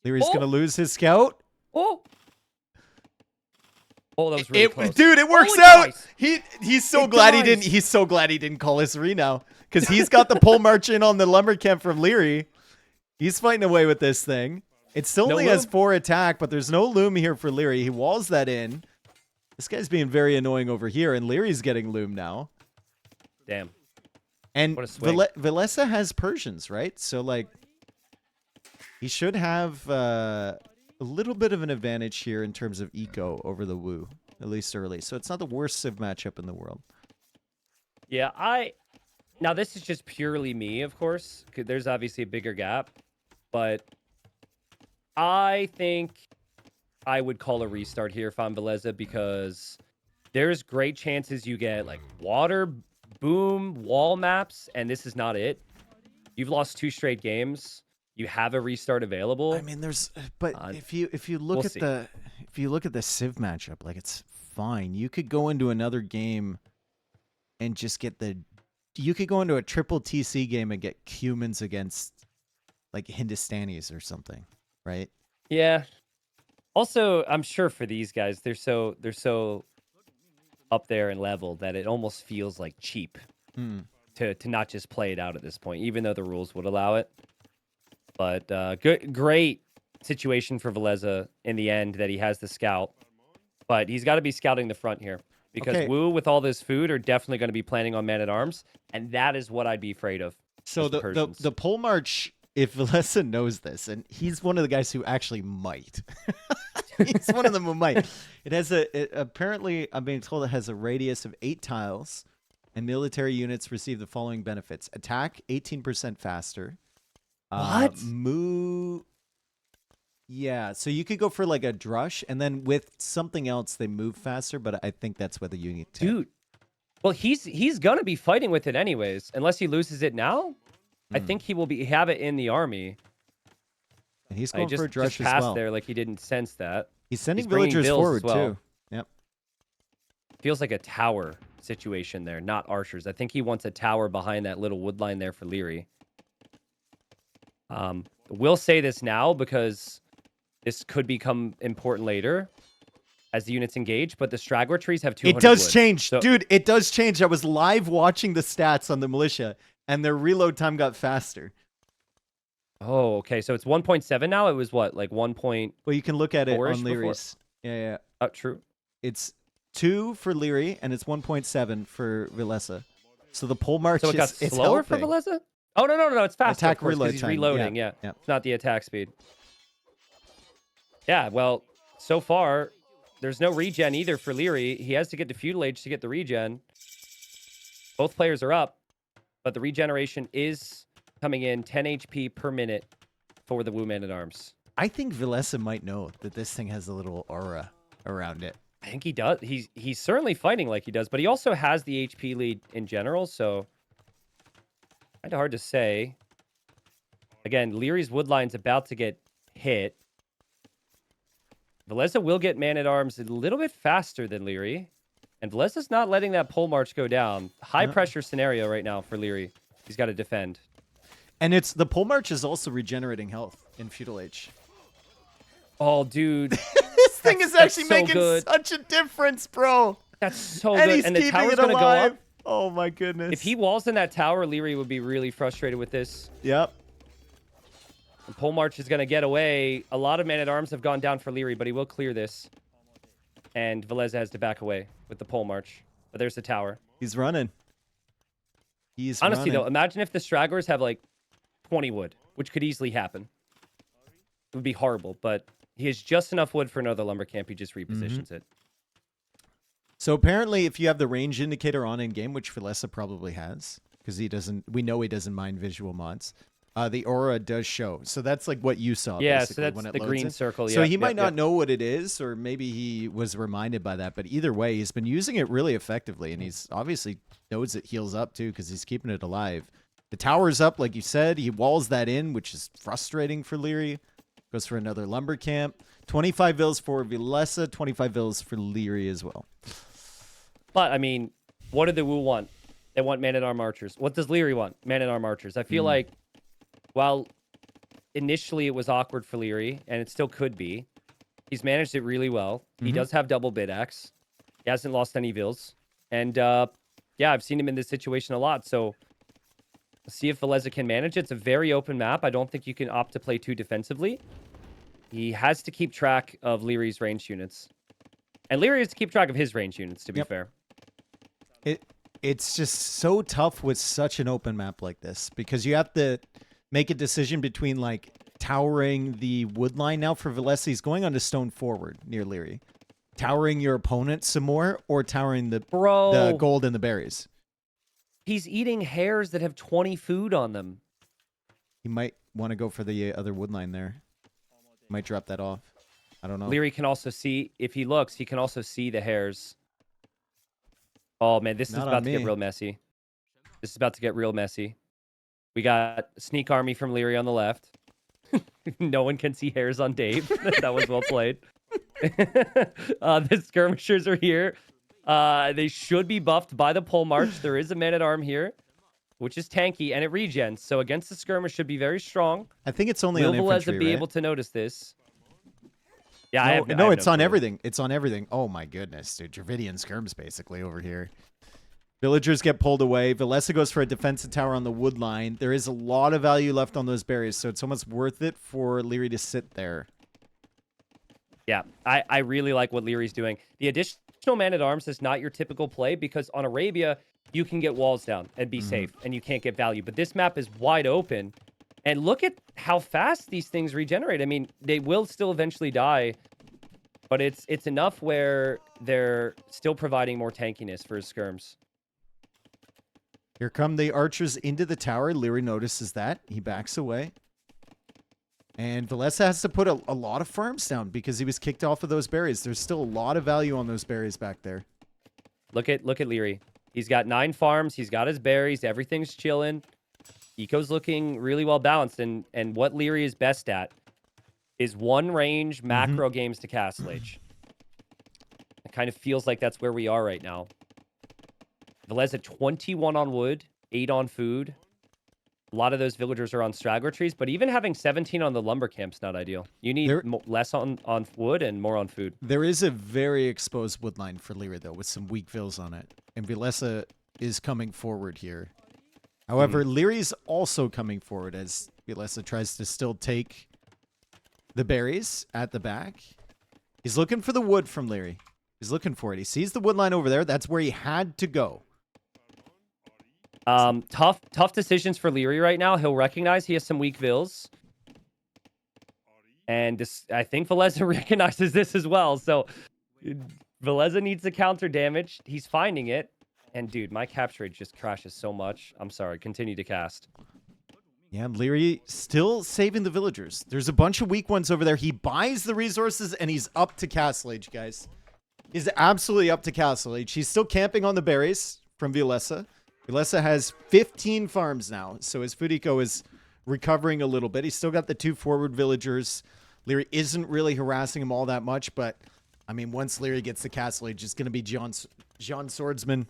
Lierey's going to lose his scout. Oh. Oh, that was really close. Dude, it works Holy out. guys. He's so It glad he dies. didn't. He's so glad he didn't call his re now because he's got the pole march in on the lumber camp from Liereyy. He's fighting away with this thing. It still No only has loom? 4 attack, but there's no loom here for Liereyy. He walls that in. This guy's being very annoying over here, and Leary's getting loom now. Damn. And What a swing. Villese has Persians, right? So like, he should have a little bit of an advantage here in terms of eco over the Wu, at least early. So it's not the worst Civ matchup in the world. Yeah, now this is just purely me, of course. 'Cause there's obviously a bigger gap, but I think I would call a restart here if I'm Villese because there's great chances you get like water, boom, wall maps, and this is not it. You've lost 2 straight games. You have a restart available. I mean, but if you look we'll at see. the Civ matchup, like it's fine. You could go into another game and just get you could go into a triple TC game and get Cumans against like Hindustanis or something, right? Yeah. Also, I'm sure for these guys, they're so up there in level that it almost feels like cheap to not just play it out at this point, even though the rules would allow it. But great situation for Villese in the end that he has the scout, but he's got to be scouting the front here because Okay. Wu with all this food are definitely going to be planning on man-at-arms, and that is what I'd be afraid of. So is the Persians. the pole march, if Villese knows this, and he's one of the guys who actually might. He's one of them who might. It has apparently, I'm being told it has a radius of 8 tiles, and military units receive the following benefits: attack 18% faster. What? Yeah, so you could go for like a drush, and then with something else they move faster. But I think that's whether you need to. Dude. Well, he's gonna be fighting with it anyways, unless he loses it now. I think he will have it in the army. And he's I going just, for a drush just as passed well. there like he didn't sense that. He's sending He's bringing villagers bills forward as well. too. Yep. Feels like a tower situation there, not archers. I think he wants a tower behind that little wood line there for Liereyy. We'll say this now because this could become important later as the units engage, but the straggler trees have 200 It does wood. change, So, dude. It does change. I was live watching the stats on the militia, and their reload time got faster. oh, okay. So it's 1.7 now. It was what, like 1. Well, you can look at it on 4-ish before? Leary's. Yeah. Oh, true. It's 2 for Liereyy, and it's 1.7 for Villese. So the pole march So it got is it's slower for helping. Villese? Oh, no. It's faster. Attack of course, 'cause reload he's time. reloading. Yeah. Yeah. It's not the attack speed. Yeah, well, so far, there's no regen either for Liereyy. He has to get to Feudal Age to get the regen. Both players are up, but the regeneration is coming in 10 HP per minute for the Wu Man-at-Arms. I think Villese might know that this thing has a little aura around it. I think he does. He's certainly fighting like he does, but he also has the HP lead in general, so kind of hard to say. Again, Leary's Woodline's about to get hit. Villese will get man-at-arms a little bit faster than Liereyy, and Villese's not letting that pole march go down. High-pressure scenario right now for Liereyy. He's got to defend. And it's the pole march is also regenerating health in Feudal Age. Oh, dude. This thing is that's actually so making good. such a difference, bro. That's so And good. he's And the keeping tower's it going to go alive. up. Oh my goodness. If he walls in that tower, Liereyy would be really frustrated with this. Yep. The pole march is going to get away. A lot of man-at-arms have gone down for Liereyy, but he will clear this. And Villese has to back away with the pole march. But there's the tower. He's running. He's Honestly, running. though, imagine if the stragglers have like 20 wood, which could easily happen. It would be horrible, but he has just enough wood for another lumber camp. He just repositions it. So apparently, if you have the range indicator on in game, which Villese probably has, because we know he doesn't mind visual mods. The aura does show. So that's like what you saw. Yeah, basically, so that's when it the loads green in. circle. So Yeah, he might yeah, not know what it is, or maybe he was reminded by that. But either way, he's been using it really effectively, and he's obviously knows it heals up too because he's keeping it alive. The tower's up, like you said. He walls that in, which is frustrating for Liereyy. Goes for another lumber camp. 25 vills for Villese, 25 vills for Liereyy as well. But, I mean, what do the Wu want? They want man-at-arm archers. What does Liereyy want? Man-at-arm archers. I feel like, while initially it was awkward for Liereyy, and it still could be, He's managed it really well. He Mhm. does have double bid axe. He hasn't lost any vills. And yeah, I've seen him in this situation a lot. So let's see if Villese can manage it. It's a very open map. I don't think you can opt to play too defensively. He has to keep track of Lierey's range units. And Liereyy has to keep track of his range units, to be Yep. fair. It's just so tough with such an open map like this because you have to make a decision between like towering the wood line now for Villese. He's going on to stone forward near Liereyy. Towering your opponent some more or towering the Bro, gold and the berries. he's eating hares that have 20 food on them. He might want to go for the other wood line there. Might drop that off. I don't know. Liereyy can also see, if he looks, he can also see the hares. Oh, man, this is Not on about to get me. real messy. This is about to get real messy. We got Sneak Army from Liereyy on the left. No one can see hares on Dave. That was well played. The skirmishers are here. They should be buffed by the pole march. There is a man-at-arm here, which is tanky, and it regens. So against the skirmish should be very strong. I think it's only Will on infantry, Villese be right? able to notice this? Yeah, No, it's on clue. everything. It's on everything. Oh my goodness, dude. Dravidian skirms basically over here. Villagers get pulled away. Villese goes for a defensive tower on the wood line. There is a lot of value left on those berries, so it's almost worth it for Liereyy to sit there. Yeah, I really like what Lierey's doing. The additional man-at-arms is not your typical play because on Arabia, you can get walls down and be safe, and you can't get value. But this map is wide open. And look at how fast these things regenerate. I mean, they will still eventually die, but it's enough where they're still providing more tankiness for his skirms. Here come the archers into the tower. Liereyy notices that. He backs away. And Villese has to put a lot of farms down because he was kicked off of those berries. There's still a lot of value on those berries back there. Look at Liereyy. He's got 9 farms. He's got his berries. Everything's chilling. Eco's looking really well balanced. And what Liereyy is best at is one range macro games to Castle Age. It kind of feels like that's where we are right now. Villese 21 on wood, 8 on food. A lot of those villagers are on straggler trees, but even having 17 on the lumber camp's not ideal. You need less on wood and more on food. There is a very exposed wood line for Liereyy, though, with some weak vills on it. And Villese is coming forward here. However, Lierey's also coming forward as Villese tries to still take the berries at the back. He's looking for the wood from Liereyy. He's looking for it. He sees the wood line over there. That's where he had to go. Tough decisions for Liereyy right now. He'll recognize he has some weak vills. And this, I think Villese recognizes this as well. So Villese needs to counter damage. He's finding it. And dude, my capture rate just crashes so much. I'm sorry. Continue to cast. Yeah, Liereyy still saving the villagers. There's a bunch of weak ones over there. He buys the resources and he's up to Castle Age, guys. He's absolutely up to Castle Age. He's still camping on the berries from Villese. Villese has 15 farms now, so his food eco is recovering a little bit. He's still got the 2 forward villagers. Liereyy isn't really harassing him all that much, but I mean, once Liereyy gets to Castle Age, it's going to be John Swordsman.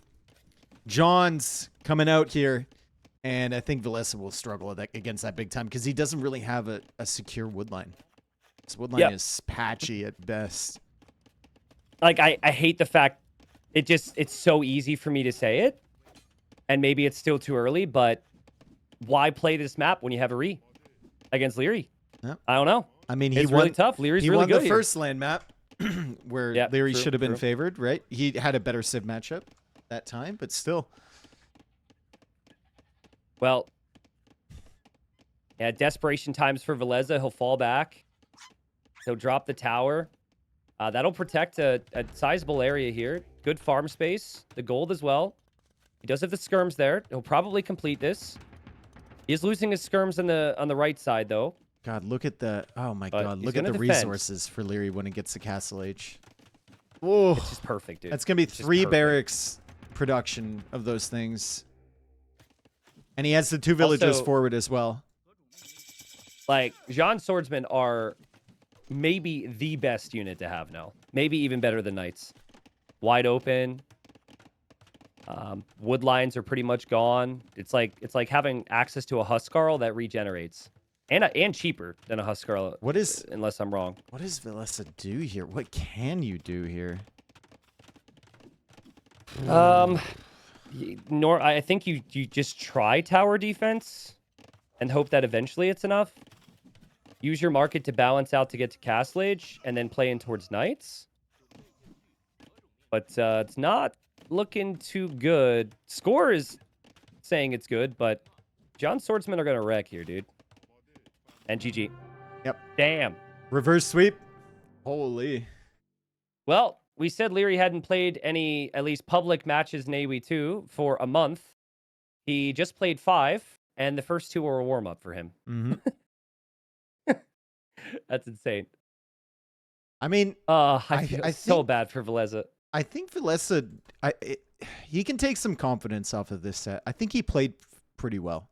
John's coming out here, and I think Villese will struggle against that big time because he doesn't really have a secure wood line. His wood line is patchy at best. Like, I hate the fact it's so easy for me to say it. And maybe it's still too early, but why play this map when you have a re against Liereyy? Yep. I don't know. I mean, it's really tough. Lierey's really good the here. first land map where Liereyy should have been favored, right? He had a better Civ matchup that time, but still. Well, yeah, desperation times for Villese. He'll fall back. He'll drop the tower. That'll protect a sizable area here. Good farm space. The gold as well. He does have the skirms there. He'll probably complete this. He is losing his skirms on the right side, though. God, look at the... Oh, my God. Look at the resources for Liereyy when he gets to Castle Age. Oh, it's just perfect, dude. That's going to be 3 barracks production of those things. And he has the 2 villagers forward as well. Like, Jean Swordsmen are maybe the best unit to have now. Maybe even better than Knights. Wide open. Wood lines are pretty much gone. It's like having access to a Huskarl that regenerates. and cheaper than a Huskarl. What is unless I'm wrong? What does Villese do here? What can you do here? I think you just try tower defense and hope that eventually it's enough. Use your market to balance out to get to Castle Age and then play in towards Knights. But it's not looking too good. Score is saying it's good, but John Swordsman are going to wreck here, dude. And GG. Yep. Damn. Reverse sweep. Holy. Well, we said Liereyy hadn't played any, at least public matches in AoE 2 for a month. He just played 5, and the first 2 were a warm-up for him. Mm-hmm. That's insane. I mean, I feel I so think, bad for Villese. I think Villese, he can take some confidence off of this set. I think he played pretty well.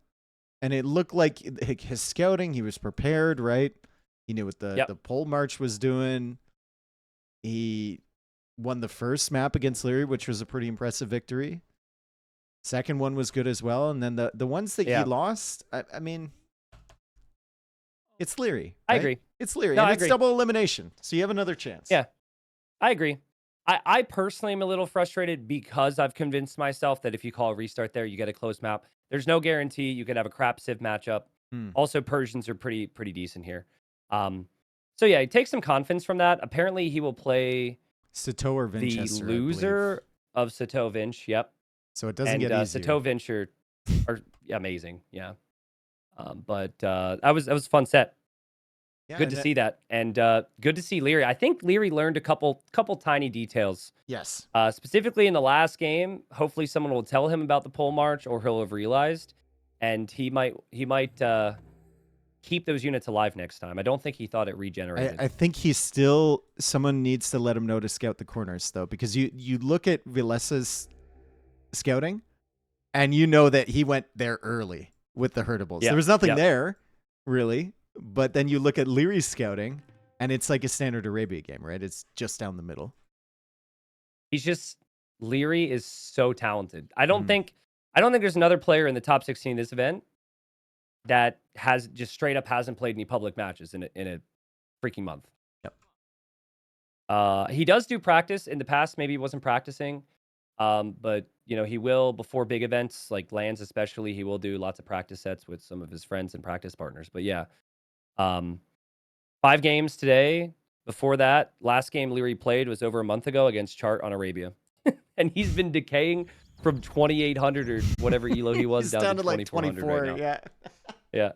And it looked like his scouting, he was prepared, right? He knew what the pole march was doing. He won the first map against Liereyy, which was a pretty impressive victory. Second one was good as well. And then the ones that he lost, I mean, it's Liereyy. Right? I agree. It's Liereyy. No, and I it's agree. double elimination. So you have another chance. Yeah, I agree. I personally am a little frustrated because I've convinced myself that if you call a restart there, you get a close map. There's no guarantee you could have a crap Civ matchup. Also, Persians are pretty decent here. So yeah, he takes some confidence from that. Apparently, he will play Sato or Vinchester, the loser of Sato Vinch. Yep. So it doesn't get easier. Sato Vinch are amazing. Yeah. But that was a fun set. Yeah, good to see that, and good to see Liereyy. I think Liereyy learned a couple tiny details. Yes. Specifically in the last game, hopefully someone will tell him about the pole march, or he'll have realized, and he might keep those units alive next time. I don't think he thought it regenerated. I think someone needs to let him know to scout the corners though, because you look at Vilese's scouting, and you know that he went there early with the herdables. There was nothing there, really. But then you look at Lierey's scouting, and it's like a standard Arabia game, right? It's just down the middle. Liereyy is so talented. I don't think there's another player in the top 16 of this event that has just straight up hasn't played any public matches in a freaking month. Yep. He does do practice in the past. Maybe he wasn't practicing, but he will before big events like lands, especially. He will do lots of practice sets with some of his friends and practice partners. But yeah. 5 games today. Before that, last game Liereyy played was over a month ago against Chart on Arabia. And he's been decaying from 2,800 or whatever elo he was down to like 2,400 right now. Yeah. Yeah.